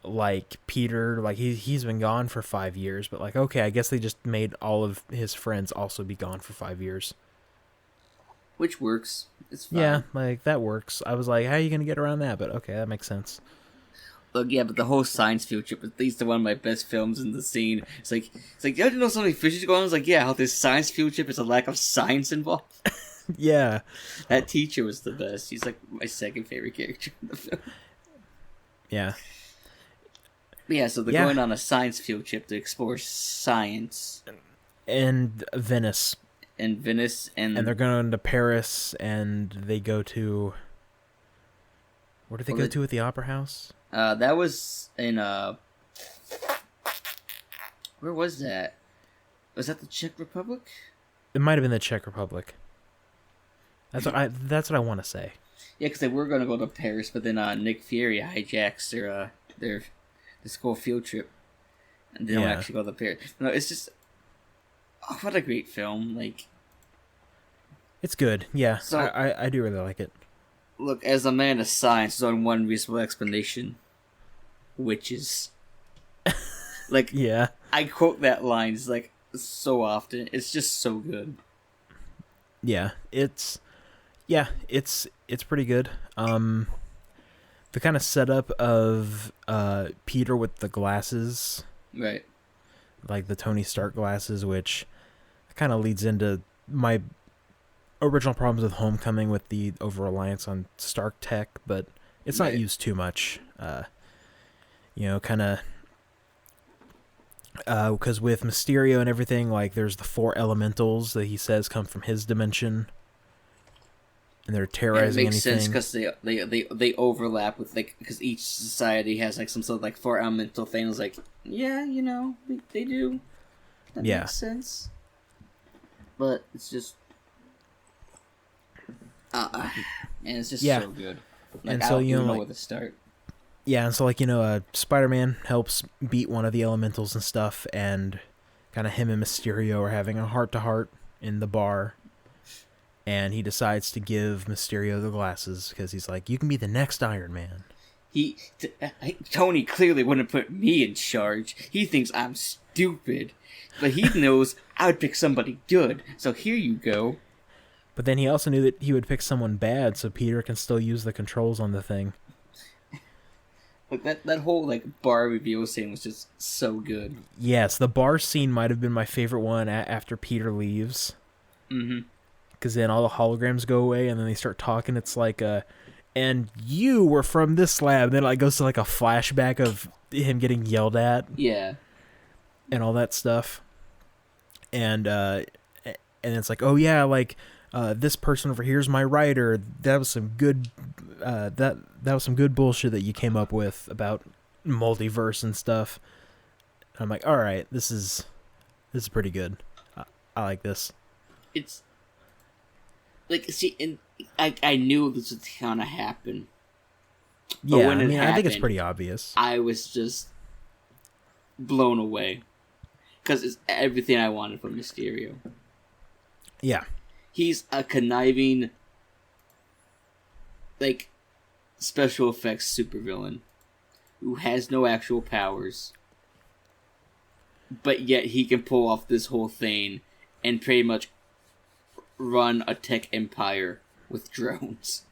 like Peter, like he's been gone for 5 years, but like okay, I guess they just made all of his friends also be gone for 5 years, which works. It's fine. Yeah, like that works. I was like, how are you gonna get around that? But okay, that makes sense. Look, yeah, but the whole science field trip is at least one of my best films in the scene. It's like you know something fishy's going on. I was like, yeah, how this science field trip is a lack of science involved. Yeah, that teacher was the best. He's like my second favorite character in the film. Yeah. Yeah, so they're going on a science field trip to explore science. And Venice. And they're going to Paris, and they go to... Where did they go to at the Opera House? That was in, where was that? Was that the Czech Republic? It might have been the Czech Republic. That's what I want to say. Yeah, because they were going to go to Paris, but then Nick Fury hijacks their school field trip, and they don't actually go to Paris. No, it's just what a great film! Like, it's good. Yeah, so I do really like it. Look, as a man of science, there's only one reasonable explanation: witches. Like, yeah, I quote that line like so often. It's just so good. Yeah, it's pretty good. The kind of setup of Peter with the glasses, right? Like the Tony Stark glasses, which kind of leads into my original problems with Homecoming with the over-reliance on Stark tech, but it's not used too much. Kind of because with Mysterio and everything, like there's the 4 elementals that he says come from his dimension. And they're terrorizing anything. It makes sense because they overlap with like because each society has like some sort of like 4 elemental things. Like they do. That makes sense. But it's just, and it's just so good. Like, and I so don't you even know, know like, where to start. yeah, and so like Spider-Man helps beat one of the elementals and stuff, and kind of him and Mysterio are having a heart-to-heart in the bar, and he decides to give Mysterio the glasses because he's like, you can be the next Iron Man. Tony clearly wouldn't put me in charge. He thinks I'm stupid, but he knows I would pick somebody good. So here you go. But then he also knew that he would pick someone bad, so Peter can still use the controls on the thing. Like that whole like bar reveal scene was just so good. Yes, the bar scene might have been my favorite one after Peter leaves. Mm-hmm. Because then all the holograms go away, and then they start talking. It's like, and you were from this lab. Then it like goes to like a flashback of him getting yelled at. Yeah. And all that stuff. And it's like, oh yeah, like this person over here is my writer. That was some good that was some good bullshit that you came up with about multiverse and stuff. And I'm like, all right, this is pretty good. I like this. It's like, see, and I knew this was gonna happen. But Yeah, when it happened, I think it's pretty obvious. I was just blown away. Because it's everything I wanted from Mysterio. Yeah. He's a conniving, like, special effects supervillain who has no actual powers. But yet he can pull off this whole thing and pretty much run a tech empire with drones.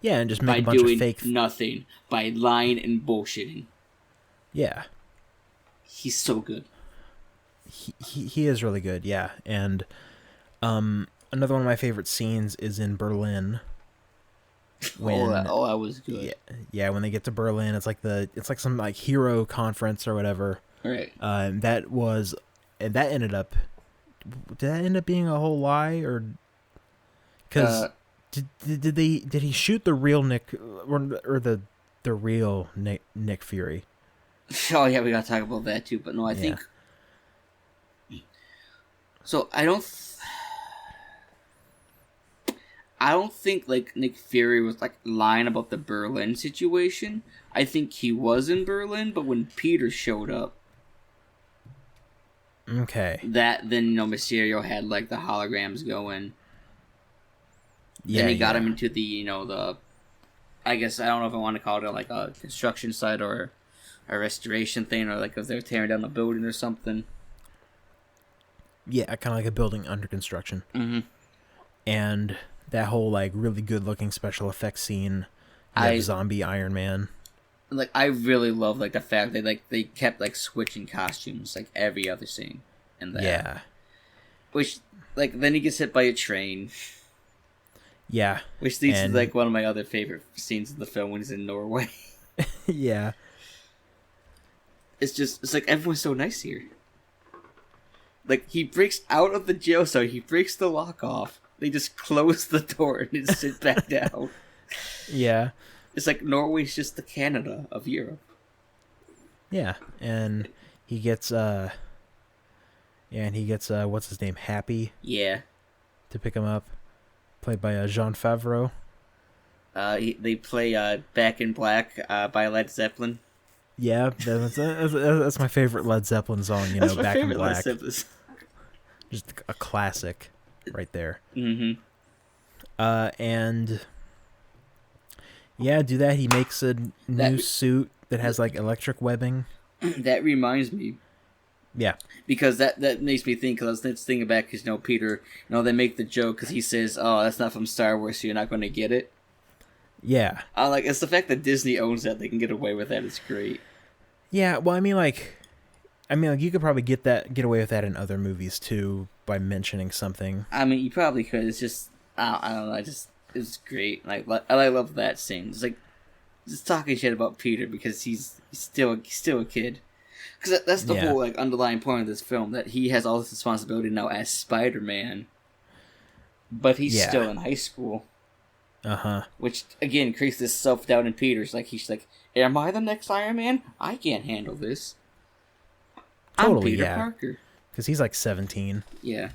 Yeah, and just make a bunch of fake... nothing. By lying and bullshitting. Yeah. He's so good. He is really good, yeah. And another one of my favorite scenes is in Berlin. When, that was good. Yeah, when they get to Berlin, it's like some like hero conference or whatever. Right. That ended up. Did that end up being a whole lie, or because did he shoot the real Nick or the real Nick Fury? Oh yeah, we gotta talk about that too. But no, I think. So I don't think like Nick Fury was like lying about the Berlin situation. I think he was in Berlin, but when Peter showed up, okay, then Mysterio had like the holograms going. Then he got him into the I guess I don't know if I want to call it like a construction site or a restoration thing, or like if they're tearing down a building or something. Yeah, kind of like a building under construction. Mm-hmm. And that whole like really good looking special effects scene of zombie Iron Man. Like I really love like the fact that like they kept like switching costumes like every other scene in that. Yeah. Which like then he gets hit by a train. Yeah. Which leads to like one of my other favorite scenes of the film when he's in Norway. Yeah. It's like everyone's so nice here. Like, he breaks out of the jail cell, he breaks the lock off. They just close the door and just sit back down. Yeah. It's like Norway's just the Canada of Europe. Yeah, and he gets what's his name, Happy? Yeah. To pick him up. Played by Jean Favreau. They play Back in Black by Led Zeppelin. Yeah, that's my favorite Led Zeppelin song, Back in Black. Just a classic right there. Mm-hmm. And yeah, do that. He makes a new suit that has like electric webbing. That reminds me. Yeah. Because that makes me think, because I was thinking back, because, Peter, they make the joke because he says, oh, that's not from Star Wars, so you're not going to get it. Yeah. It's the fact that Disney owns that, they can get away with that, it's great. Yeah, well, I mean, you could probably get away with that in other movies, too, by mentioning something. I mean, you probably could, it's just, I don't know, it's great. I love that scene. It's like, just talking shit about Peter, because he's still a kid. Because that's the whole underlying point of this film, that he has all this responsibility now as Spider-Man, but he's still in high school. Uh-huh. Which, again, creates this self-doubt in Peter's. He's like, am I the next Iron Man? I can't handle this. Totally, I'm Peter Parker. Because he's 17. Yeah.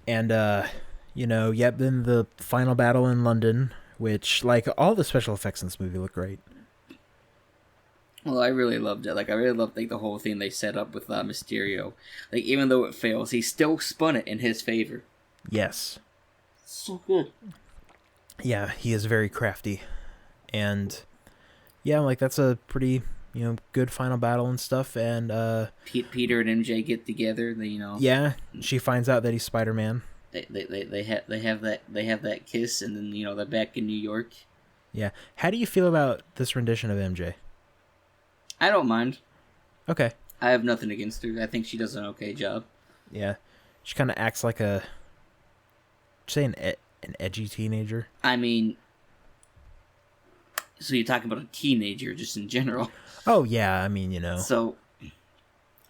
And, then the final battle in London which, like, all the special effects in this movie look great. Well, I really loved it. Like, I really loved like the whole thing they set up with Mysterio. Like, even though it fails, he still spun it in his favor. Yes. So good. Yeah, he is very crafty. And, yeah, like, that's a pretty, good final battle and stuff. And, Peter and MJ get together, Yeah, she finds out that he's Spider-Man. They have that kiss, and then, they're back in New York. Yeah. How do you feel about this rendition of MJ? I don't mind. Okay. I have nothing against her. I think she does an okay job. Yeah. She kind of acts like an edgy teenager. I mean, so you're talking about a teenager just in general. Oh, yeah. I mean, So,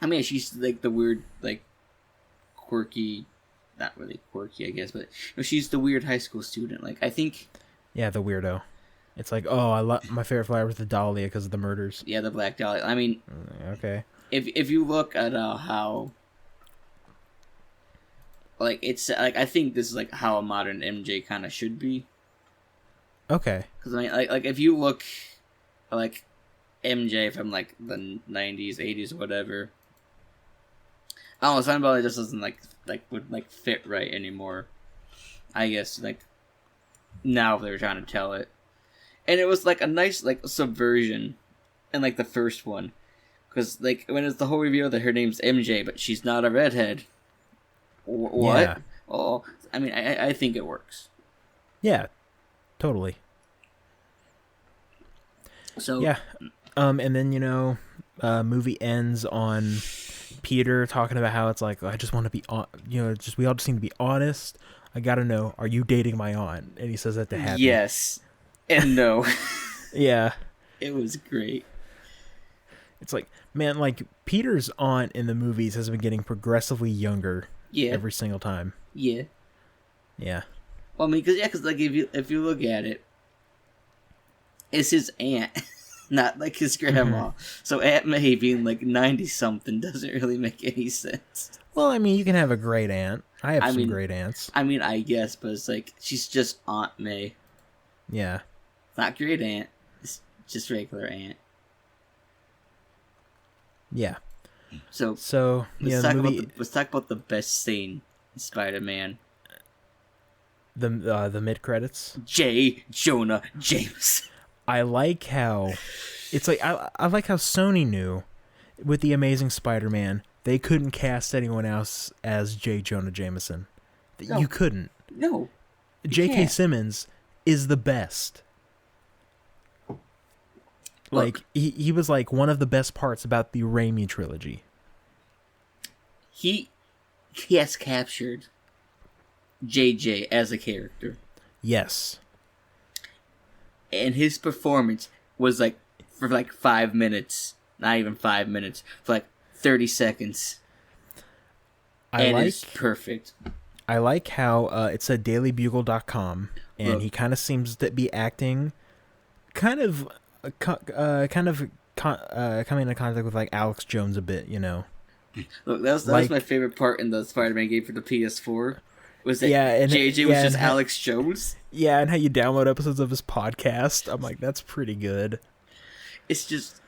I mean, she's like the weird, like, quirky, not really quirky, I guess, but she's the weird high school student. Like, I think... Yeah, the weirdo. It's like, oh, my favorite flower was the dahlia because of the murders. Yeah, the Black Dahlia. I mean, okay. If you look at how, like, it's like, I think this is like how a modern MJ kind of should be. Okay. Because I mean, like if you look, like, MJ from like the 90s, 80s, whatever. I don't know, something about it just doesn't would fit right anymore. I guess like now they're trying to tell it. And it was, like, a nice, like, subversion in, like, the first one. Because, like, when it's the whole reveal that her name's MJ, but she's not a redhead. What? Yeah. Oh, I mean, I think it works. Yeah, totally. So... Yeah. And then, movie ends on Peter talking about how it's like, I just want to be, we all just need to be honest. I gotta know, are you dating my aunt? And he says that to Happy. Yes. And no. Yeah. It was great. It's like, man, like, Peter's aunt in the movies has been getting progressively younger every single time. Yeah. Yeah. Well, I mean, because like, if you look at it, it's his aunt, not, like, his grandma. So Aunt May being, like, 90-something doesn't really make any sense. Well, I mean, you can have a great aunt. I have some great aunts. I mean, I guess, but it's like, she's just Aunt May. Yeah. Not great aunt. It's just regular aunt. Yeah. So let's talk about the best scene in Spider-Man. The mid credits. J. Jonah Jameson. I like how it's like I like how Sony knew with the Amazing Spider-Man they couldn't cast anyone else as J. Jonah Jameson. No. You couldn't. No. J.K. Simmons is the best. Like, he was, like, one of the best parts about the Raimi trilogy. He has captured JJ as a character. Yes. And his performance was, like, for, like, 5 minutes. Not even 5 minutes. For, like, 30 seconds. It's perfect. I like how it said dailybugle.com, and he kind of seems to be acting coming into contact with, like, Alex Jones a bit, Look, that was my favorite part in the Spider-Man game for the PS4. Was that JJ was just Alex Jones? Yeah, and how you download episodes of his podcast. I'm like, that's pretty good. It's just...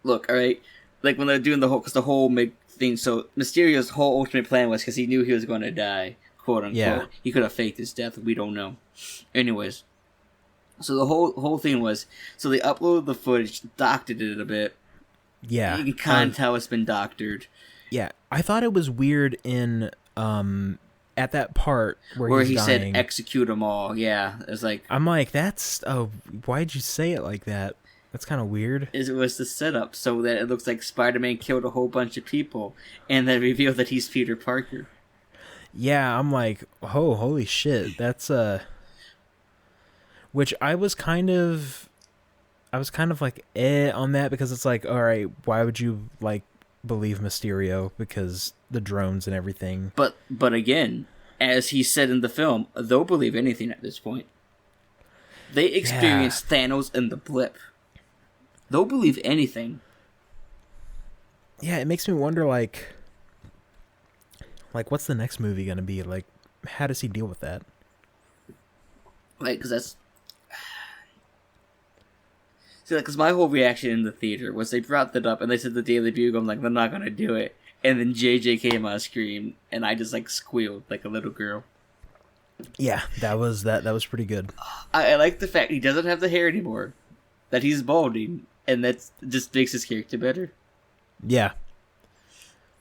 Look, alright? Like, when they're doing the whole big thing, so Mysterio's whole ultimate plan was because he knew he was going to die, quote-unquote. Yeah. He could have faked his death, we don't know. Anyways... So the whole thing was, so they uploaded the footage, doctored it a bit. Yeah. You can kind of tell it's been doctored. Yeah. I thought it was weird in, at that part where he dying, said, execute them all. Yeah. It was like... I'm like, why'd you say it like that? That's kind of weird. It was the setup so that it looks like Spider-Man killed a whole bunch of people, and then revealed that he's Peter Parker. Yeah, I'm like, oh, holy shit. That's, which I was kind of like on that because it's like, all right, why would you like believe Mysterio because the drones and everything? But again, as he said in the film, they'll believe anything at this point. They experienced Thanos and the blip. They'll believe anything. Yeah, it makes me wonder like what's the next movie gonna be? Like, how does he deal with that? Like, because that's... See, like, because my whole reaction in the theater was they brought that up, and they said the Daily Bugle, I'm like, they're not gonna do it. And then JJ came on screen, and I just, like, squealed like a little girl. Yeah, that was pretty good. I like the fact he doesn't have the hair anymore, that he's balding, and that just makes his character better. Yeah.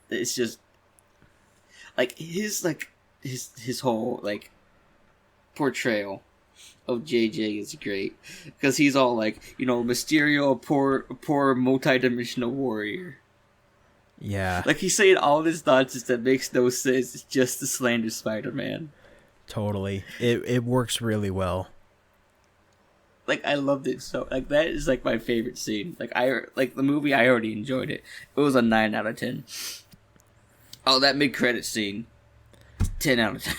It's just... Like, his whole, like, portrayal of JJ is great, because he's all like, you know, Mysterio, a poor multi-dimensional warrior. Yeah. Like, he's saying all this nonsense that makes no sense. It's just to slander Spider-Man. Totally. It works really well. Like, I loved it so. Like, that is like my favorite scene. Like, the movie, I already enjoyed it. It was a 9 out of 10. Oh, that mid-credit scene, 10 out of 10.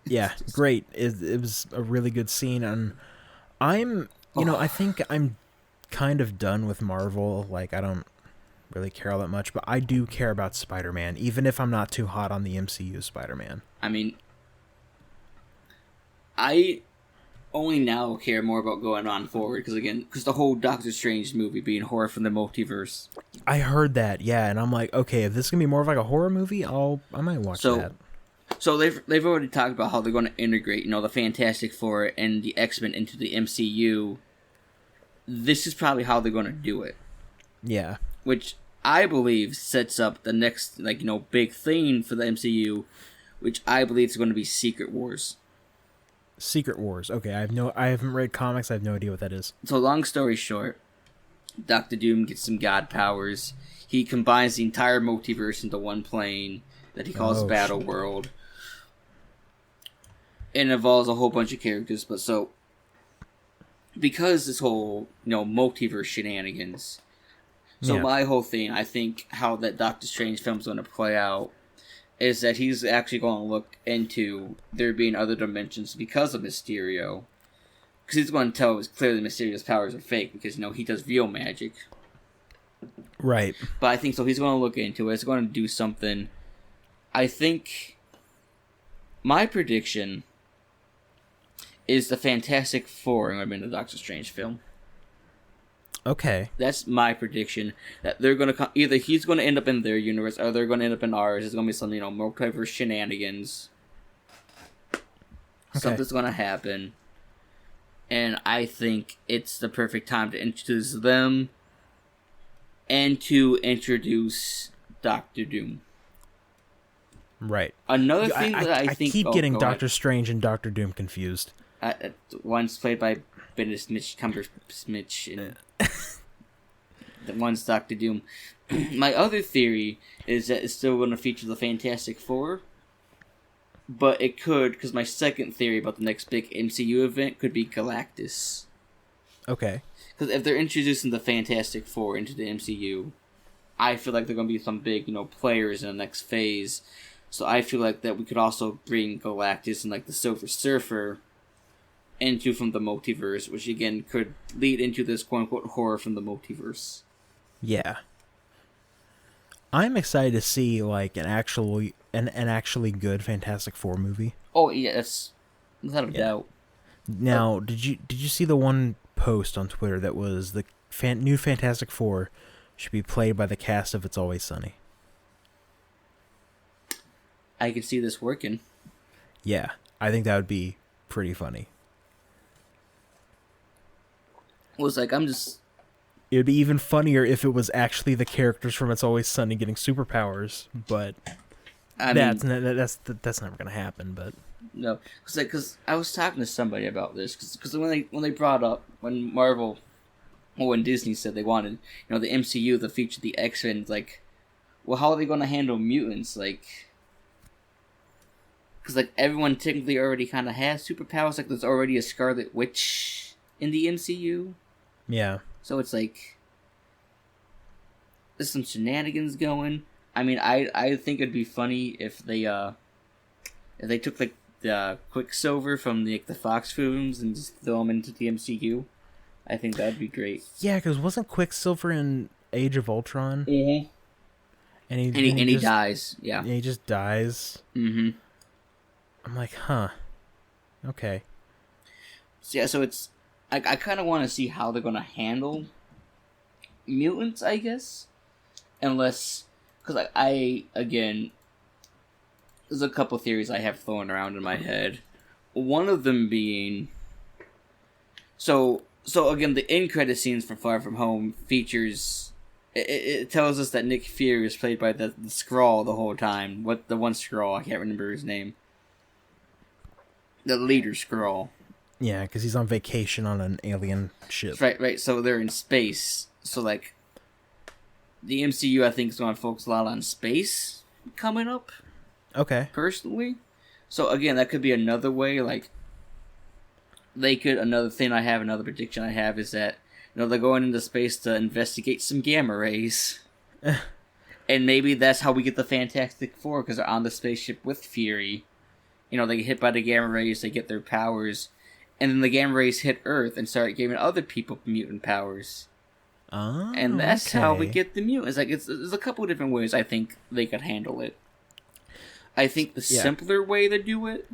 Yeah, great. It was a really good scene, and I think I'm kind of done with Marvel. Like, I don't really care all that much, but I do care about Spider-Man, even if I'm not too hot on the MCU Spider-Man. I mean, I only now care more about going on forward, because the whole Doctor Strange movie being horror from the multiverse. I heard that, yeah, and I'm like, okay, if this is gonna be more of like a horror movie, I might watch that. So they've already talked about how they're going to integrate, you know, the Fantastic Four and the X-Men into the MCU. This is probably how they're going to do it. Yeah. Which I believe sets up the next, like, you know, big thing for the MCU, which I believe is going to be Secret Wars. Secret Wars. Okay, I haven't read comics. I have no idea what that is. So long story short, Doctor Doom gets some god powers. He combines the entire multiverse into one plane that he calls Battle World. It involves a whole bunch of characters, but so because this whole, you know, multiverse shenanigans. So yeah. My whole thing, I think how that Doctor Strange film's going to play out is that he's actually going to look into there being other dimensions because of Mysterio. Because he's going to tell us clearly Mysterio's powers are fake because, you know, he does real magic. Right. But I think so he's going to look into it. It's going to do something. I think my prediction is the Fantastic Four going to be in the Doctor Strange film. Okay. That's my prediction. That they're going to either he's going to end up in their universe or they're going to end up in ours. It's going to be some, you know, multiverse shenanigans. Okay. Something's going to happen. And I think it's the perfect time to introduce them and to introduce Doctor Doom. Right. Another thing I think... I keep getting Doctor Strange and Doctor Doom confused. One's played by Benedict Cumberbatch, and the one's Doctor Doom. My other theory is that it's still going to feature the Fantastic Four, but it could, because my second theory about the next big MCU event could be Galactus. Okay. Because if they're introducing the Fantastic Four into the MCU, I feel like they're going to be some big, you know, players in the next phase. So I feel like that we could also bring Galactus and, like, the Silver Surfer into from the multiverse, which again could lead into this quote-unquote horror from the multiverse. Yeah. I'm excited to see, like, an actually good Fantastic Four movie. Oh yeah, that's without a doubt. Now, did you see the one post on Twitter that was the new Fantastic Four should be played by the cast of It's Always Sunny? I could see this working. Yeah, I think that would be pretty funny. It was like, It would be even funnier if it was actually the characters from It's Always Sunny getting superpowers, but that's never gonna happen. But no, because I was talking to somebody about this because when they brought up when Marvel, or when Disney said they wanted, you know, the MCU to feature the X-Men, like, well, how are they going to handle mutants? Like, because like everyone technically already kind of has superpowers. Like, there's already a Scarlet Witch in the MCU. Yeah. So it's like there's some shenanigans going. I mean, I think it'd be funny if they took like the Quicksilver from the Fox films and just throw him into the MCU. I think that'd be great. Yeah, because wasn't Quicksilver in Age of Ultron? Mm-hmm. And he dies. Yeah. And he just dies. Mm-hmm. I'm like, huh. Okay. So, yeah, so it's I kind of want to see how they're gonna handle mutants, I guess, unless because I again, there's a couple theories I have thrown around in my head. One of them being so again, the end credit scenes for Far From Home features. It tells us that Nick Fury is played by the Skrull the whole time. What the one Skrull? I can't remember his name. The leader Skrull. Yeah, because he's on vacation on an alien ship. Right. So they're in space. So like, the MCU I think is going to focus a lot on space coming up. Okay. Personally, so again, that could be another way. Like, another prediction I have is that they're going into space to investigate some gamma rays. And maybe that's how we get the Fantastic Four, because they're on the spaceship with Fury. They get hit by the gamma rays, they get their powers, and then the gamma rays hit Earth and start giving other people mutant powers. Oh, and that's okay. how we get the mutants. Like, there's a couple of different ways I think they could handle it. I think the simpler way to do it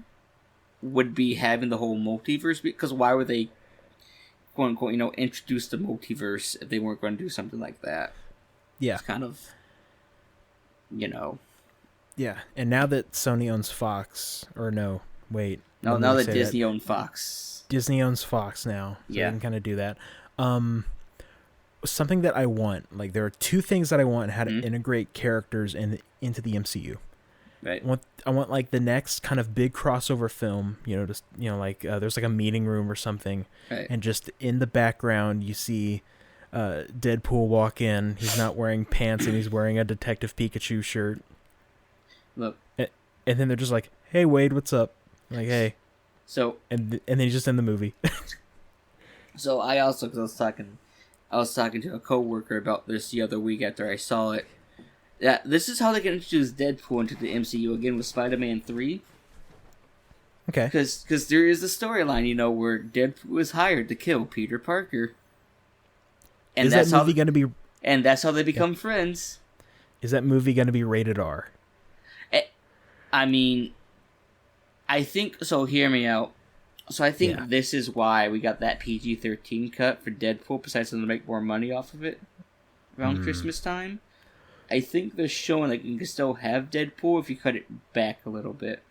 would be having the whole multiverse, because why would they, quote unquote, introduce the multiverse if they weren't going to do something like that? Yeah. It's kind of, Yeah, and now that Sony owns Fox, or no, wait. No, now that Disney owns Fox. Disney owns Fox now, so they can kind of do that. Something that I want, like, there are two things that I want how to integrate characters into the MCU. Right. I want like the next kind of big crossover film, there's like a meeting room or something, right. And just in the background you see Deadpool walk in. He's not wearing pants and he's wearing a Detective Pikachu shirt. Look. And then they're just like, "Hey Wade, what's up?" I'm like, "Hey." So. And then he's just in the movie. So I also, because I was talking to a coworker about this the other week after I saw it. Yeah, this is how they can introduce Deadpool into the MCU again with Spider-Man 3. Okay. Because there is a storyline, where Deadpool is hired to kill Peter Parker. And is that movie going to be... And that's how they become friends. Is that movie going to be rated R? I mean, I think... So, hear me out. So, I think this is why we got that PG-13 cut for Deadpool, besides them to make more money off of it around Christmas time. I think they're showing that you can still have Deadpool if you cut it back a little bit.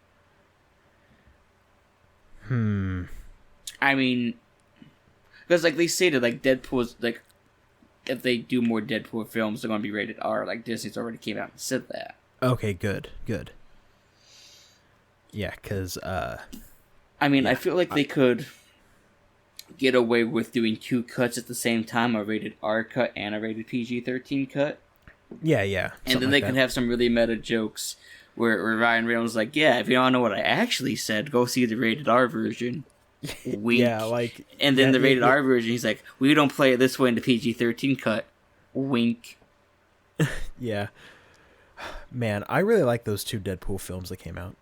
I mean, because like they stated, like Deadpool's like, if they do more Deadpool films, they're going to be rated R. Like Disney's already came out and said that. Okay, good. Yeah, because I mean, I feel like they could get away with doing two cuts at the same time, a rated R cut and a rated PG-13 cut. Yeah. And then they can have some really meta jokes where Ryan Reynolds is like, yeah, if you don't know what I actually said, go see the rated R version. Wink. Yeah, like... And then the rated R version, he's like, we don't play it this way in the PG-13 cut. Wink. Yeah. Man, I really like those two Deadpool films that came out.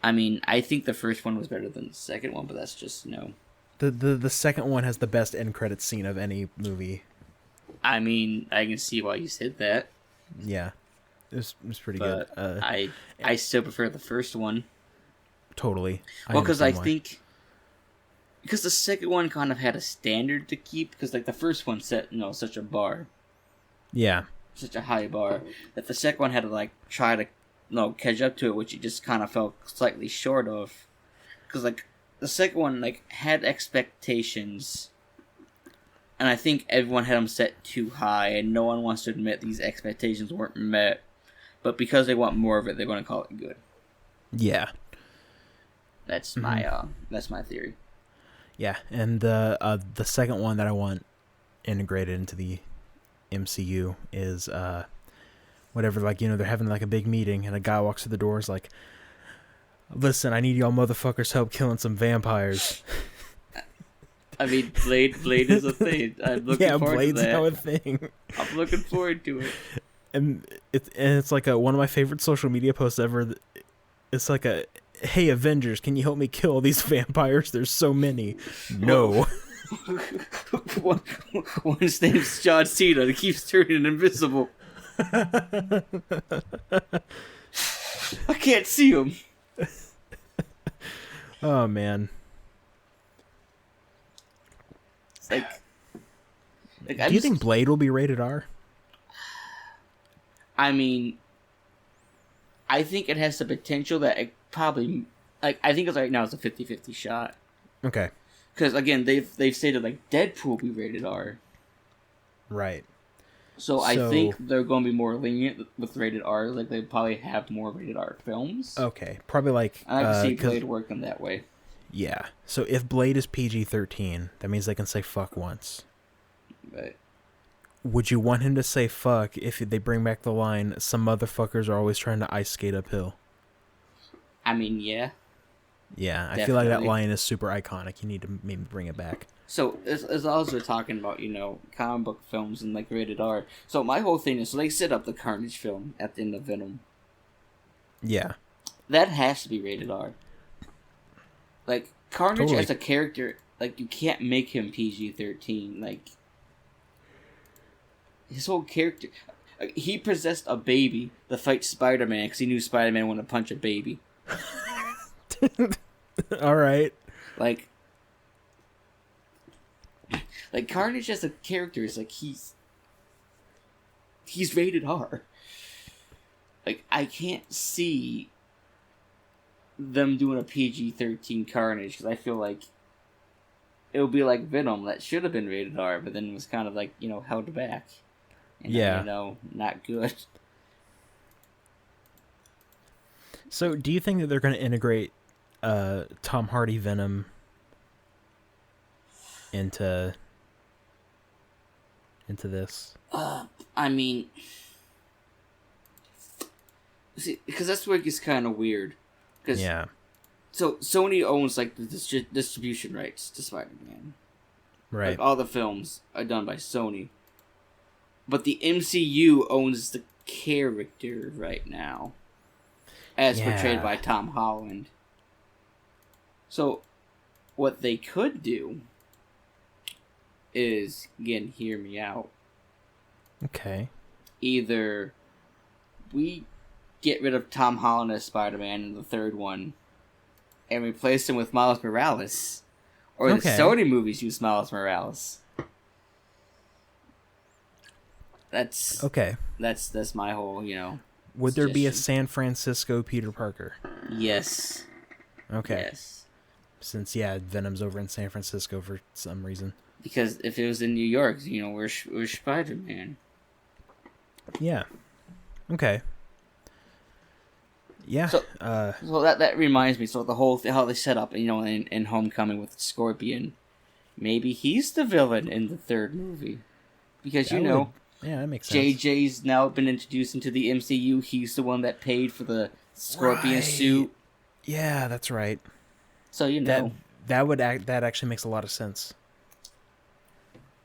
I mean, I think the first one was better than the second one, but that's just, The second one has the best end credits scene of any movie. I mean, I can see why you said that. Yeah, it was pretty but good. I still prefer the first one. Totally. Well, because I think because the second one kind of had a standard to keep, because like the first one set such a bar. Yeah. Such a high bar that the second one had to like try to catch up to it, which it just kind of fell slightly short of. Because like the second one like had expectations. And I think everyone had them set too high, and no one wants to admit these expectations weren't met. But because they want more of it, they're going to call it good. Yeah, that's my theory. Yeah, and the second one that I want integrated into the MCU is whatever. Like they're having like a big meeting, and a guy walks through the doors like, "Listen, I need y'all motherfuckers help killing some vampires." I mean, Blade is a thing. I'm looking forward Blade's to that. now a thing. I'm looking forward to it. And it's like one of my favorite social media posts ever. It's like "Hey Avengers, can you help me kill these vampires? There's so many." No. One's name's John Cena that keeps turning invisible. I can't see him. Oh man. Do you think Blade will be rated R? I mean, I think it has the potential that it probably... Like, I think it's right now it's a 50-50 shot. Okay. Because, again, they've stated, like, Deadpool will be rated R. Right. So I think they're going to be more lenient with rated R. Like, they probably have more rated R films. Okay. Probably like... I can see Blade working that way. Yeah. So if Blade is PG-13, that means they can say fuck once. Right. Would you want him to say fuck if they bring back the line, some motherfuckers are always trying to ice skate uphill? I mean, yeah. Yeah, Definitely. I feel like that line is super iconic. You need to maybe bring it back. So, as long as we're talking about, comic book films and, like, rated R, so my whole thing is, so they set up the Carnage film at the end of Venom. Yeah. That has to be rated R. Like, Carnage as a character, like, you can't make him PG-13. Like, his whole character... He possessed a baby to fight Spider-Man because he knew Spider-Man wanted to punch a baby. All right. Like Carnage as a character is like he's rated R. Like, I can't see them doing a PG-13 Carnage because I feel like it would be like Venom that should have been rated R, but then was kind of like held back. And, not good. So, do you think that they're going to integrate Tom Hardy Venom into this? I mean, see, because that's where it gets kind of weird. Yeah. So Sony owns like the distribution rights to Spider-Man. Right. Like, all the films are done by Sony, but the MCU owns the character right now, as portrayed by Tom Holland. So, what they could do is, again, hear me out. Okay. Either we get rid of Tom Holland as Spider-Man in the third one and replace him with Miles Morales, or the Sony movies use Miles Morales. That's okay. That's my whole, Would there be a San Francisco Peter Parker? Yes. Okay. Yes. Since Venom's over in San Francisco for some reason. Because if it was in New York, we're Spider-Man. Yeah. Okay. Yeah. So that reminds me. So the whole how they set up, in Homecoming with Scorpion, maybe he's the villain in the third movie, because that makes sense. JJ's now been introduced into the MCU. He's the one that paid for the Scorpion suit. Yeah, that's right. So that actually makes a lot of sense.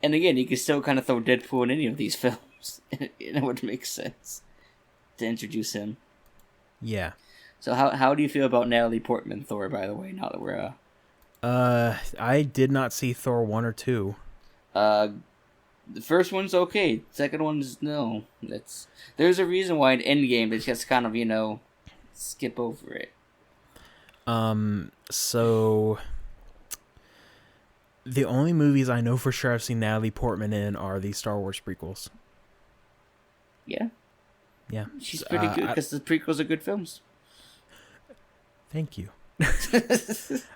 And again, you can still kind of throw Deadpool in any of these films. It would make sense to introduce him. Yeah. So how do you feel about Natalie Portman Thor, by the way, now that we're I did not see Thor 1 or 2. The first one's okay. Second one's no. There's a reason why in Endgame they just kind of, skip over it. So the only movies I know for sure I've seen Natalie Portman in are the Star Wars prequels. Yeah. Yeah. She's pretty good because the prequels are good films. Thank you.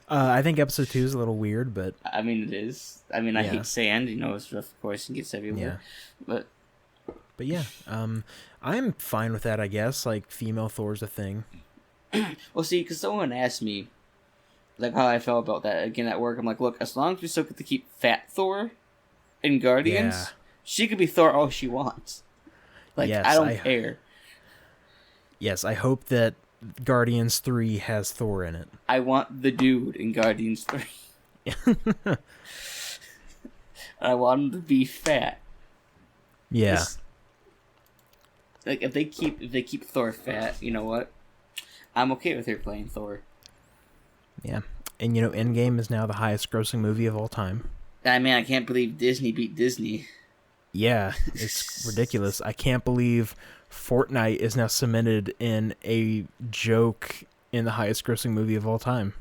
I think episode 2 is a little weird, but I mean it is. I mean I hate sand, it's rough, of course, and gets everywhere. Yeah. But yeah, I'm fine with that, I guess. Like, female Thor's a thing. Well, see, because someone asked me, like, how I felt about that again at work. I'm like, look, as long as we still get to keep Fat Thor in Guardians, she could be Thor all she wants. Like, yes, I don't care. Yes, I hope that Guardians 3 has Thor in it. I want the dude in Guardians 3. I want him to be fat. Yeah. Like, if they keep Thor fat, you know what? I'm okay with her playing Thor. Yeah. And Endgame is now the highest grossing movie of all time. I mean, I can't believe Disney beat Disney. Yeah, it's ridiculous. I can't believe Fortnite is now cemented in a joke in the highest grossing movie of all time.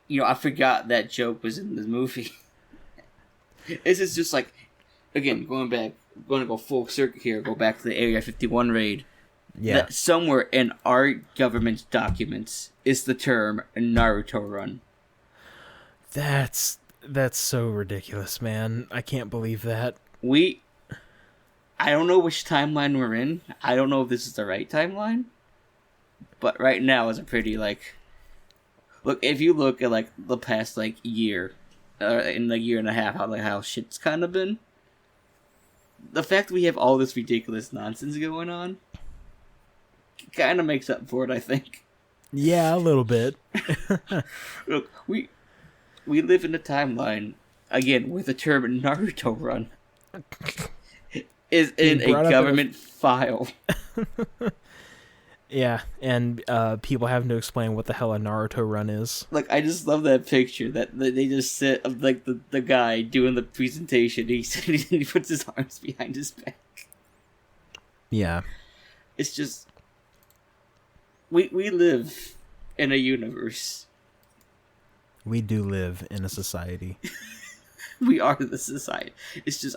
I forgot that joke was in the movie. This is just like, again, going to go full circle here, go back to the Area 51 raid. Yeah. That somewhere in our government documents is the term Naruto run. That's so ridiculous, man. I can't believe that. I don't know which timeline we're in. I don't know if this is the right timeline. But right now is a pretty, like... Look, if you look at, like, the past, like, year, in the year and a half, how shit's kind of been, the fact that we have all this ridiculous nonsense going on kind of makes up for it, I think. Yeah, a little bit. Look, we live in a timeline, again, where the term Naruto run is in a government file. Yeah, and people having to explain what the hell a Naruto run is. Like, I just love that picture that they just sit of, like, the guy doing the presentation. He puts his arms behind his back. Yeah. It's just... We live in a universe. We do live in a society. We are the society. It's just,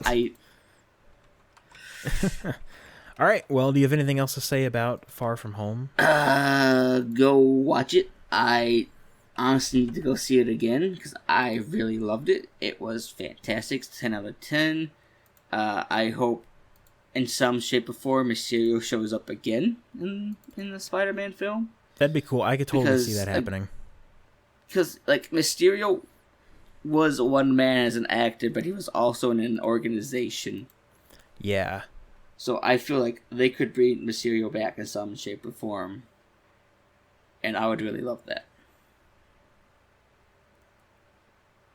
All right, well, do you have anything else to say about Far From Home? Go watch it. I honestly need to go see it again, because I really loved it. It was fantastic. 10 out of 10. I hope in some shape or form Mysterio shows up again in the Spider-Man film. That'd be cool. I could totally see that happening. Because, like, Mysterio was one man as an actor, but he was also in an organization. Yeah. So I feel like they could bring Mysterio back in some shape or form. And I would really love that.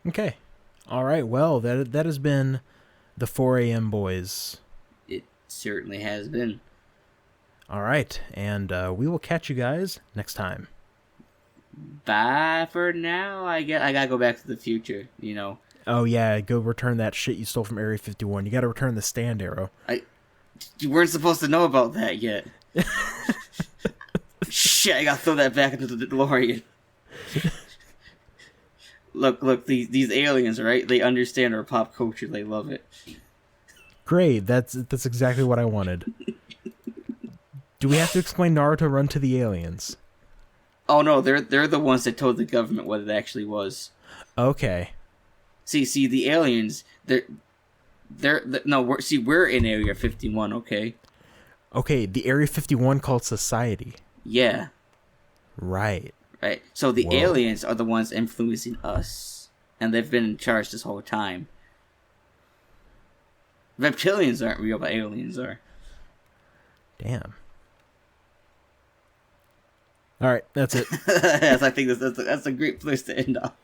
Okay. All right, well, that has been the 4 a.m. Boys. It certainly has been. All right, and we will catch you guys next time. Bye for now. I gotta go back to the future, you know. Oh, yeah, go return that shit you stole from Area 51. You gotta return the stand arrow. You weren't supposed to know about that yet. Shit, I gotta throw that back into the DeLorean. Look, these aliens, right? They understand our pop culture. They love it. Great, that's exactly what I wanted. Do we have to explain Naruto Run to the aliens? Oh no, they're the ones that told the government what it actually was. Okay. See, the aliens, we're in Area 51, okay? Okay, the Area 51 called Society. Yeah. Right. Right. So the aliens are the ones influencing us, and they've been in charge this whole time. Reptilians aren't real, but aliens are. Damn. All right, that's it. Yes, I think that's a great place to end off.